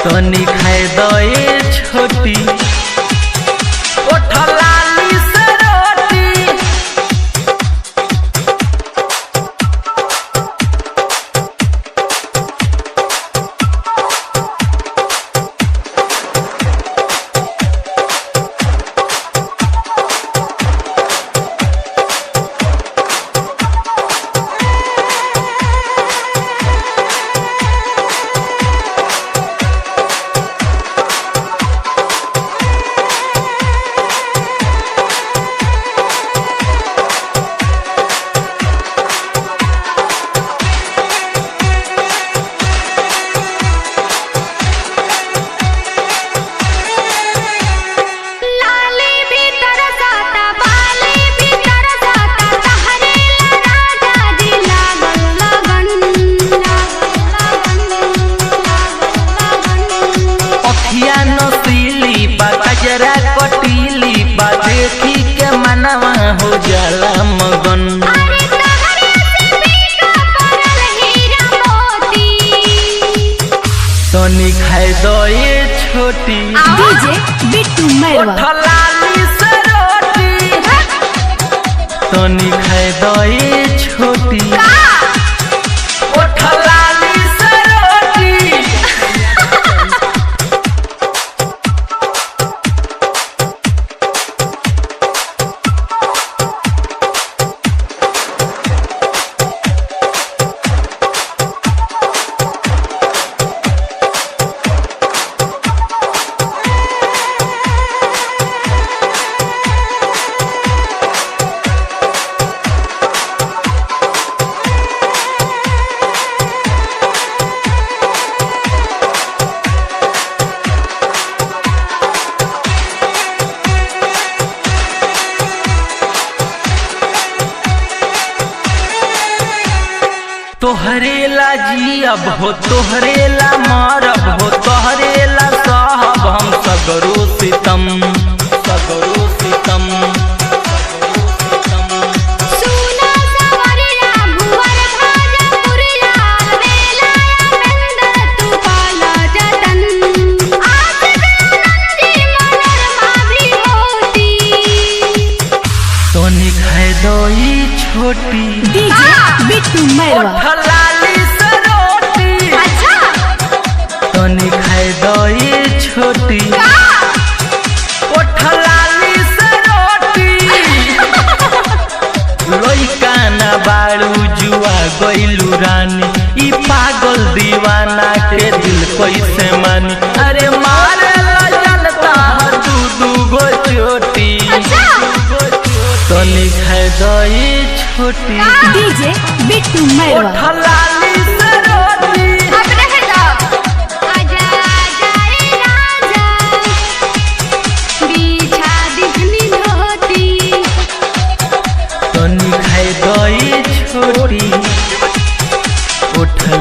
तनिक है दो ये छोटी लाली से रोटी हो जाला मगन तनिक है दो ये छोटी डीजे बिट्टू मैरवा लाली से रोटी तनिक है दो ये छोटी लाली से रोटी तोहरे ला जियब हो तोहरे ला मरब हो तोहरे ला सहब हम सगरो सितम सगरो सितम सुना सवरिया भुवर भाजा पुरिया बेला नंद तू पाला जतन आज नंदी मनरमा भी होती तनिक है दो ये छोटी डीजे बिट्टू मैरवा लाली से रोटी तनिक है दो ये छोटी लाली से रोटी लइका ना बाड़ू जुआ गइलू रानी ई पागल दीवाना के दिल कैसे मानी अरे मारे ला जनता दू दू गो चोटी तनिक है दो ये छोटी डीजे बिट्टू मैरवा लाली से रोटी आजा जाए राजा बिछा दिखनी धोती तनिक है दो ये छोटी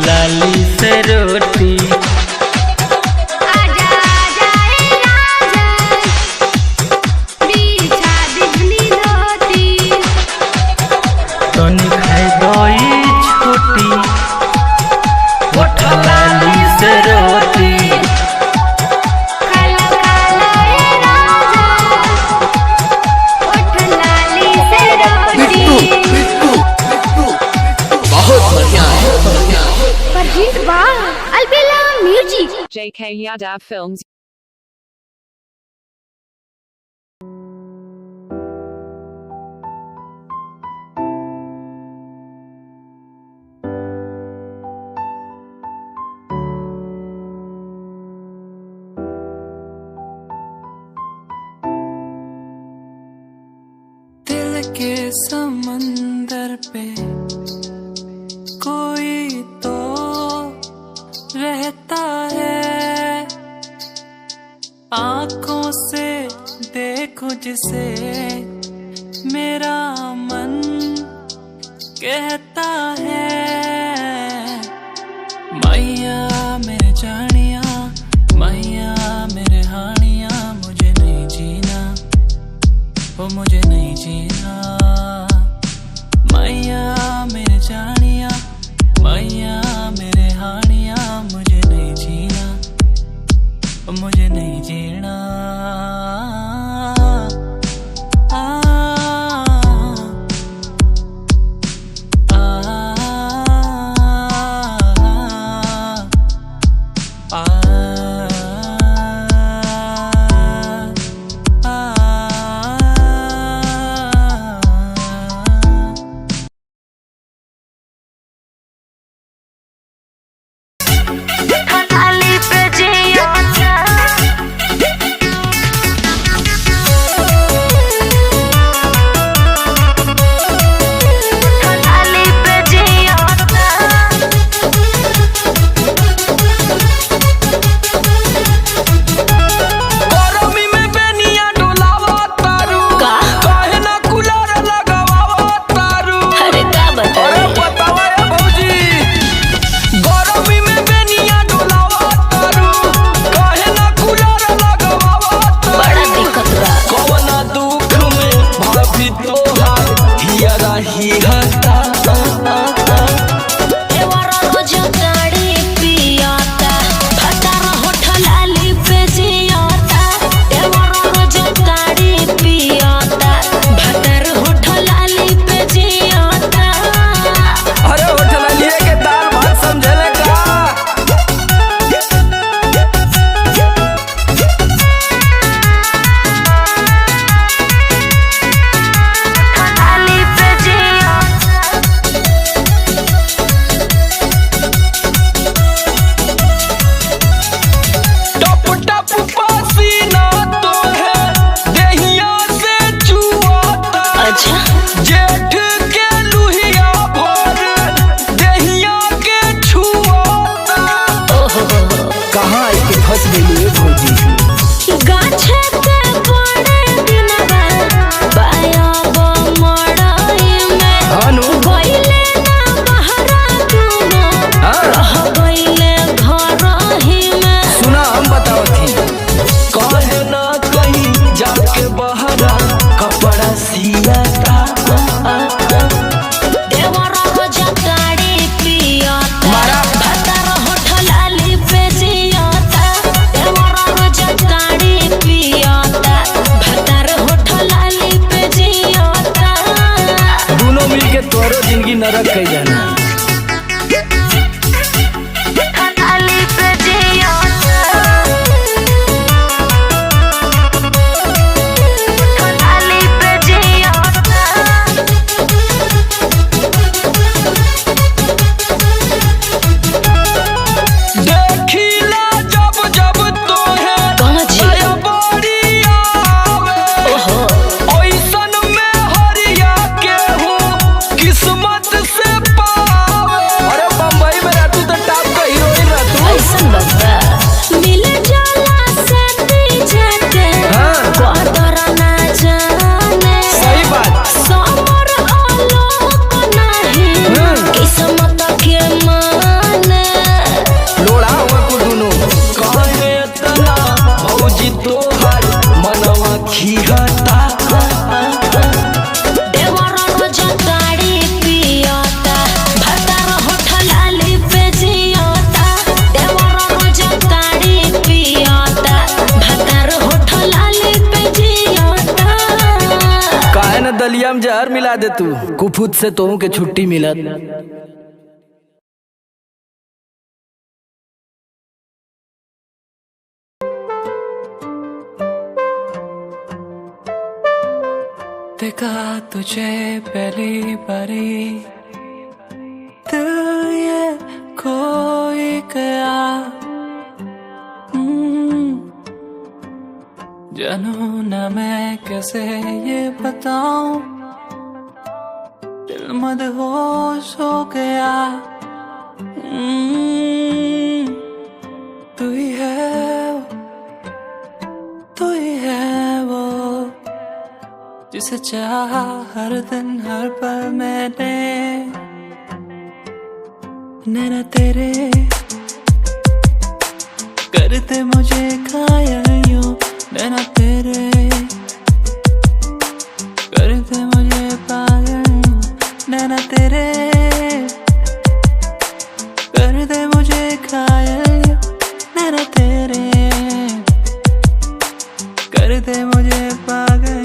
लाली से रोटी आजा जाए राजा बिछा दिखनी धोती तनिक है दो ये छोटी लाली से रोटी खाला खाला ए राजा उठ लाली से रोटी परजीत वाह अलबेला म्यूजिक JK Yadav Films. दिल के समंदर पे कोई तो रहता है आँखों से देखो जिसे मेरा मन कहता है मैया मेरे जानिया मैया मेरे हानिया मुझे नहीं जीना वो मुझे नहीं जीना नहीं जीना। नरक कई जाना। दलिया में जहर मिला दे तू, कुफुत से तोहू के छुट्टी मिलत। देखा तुझे पहली बारी दिल ये खोई गया, जानू ना मैं कैसे ये बताऊं, दिल मदहोश हो गया। तू ही है वो जिसे चाहा हर दिन हर पल मैंने, नैना तेरे करते मुझे घायल यूं, नैना तेरे करते मुझे पागल, नैना तेरे करते मुझे घायल, नैना तेरे मुझे पागल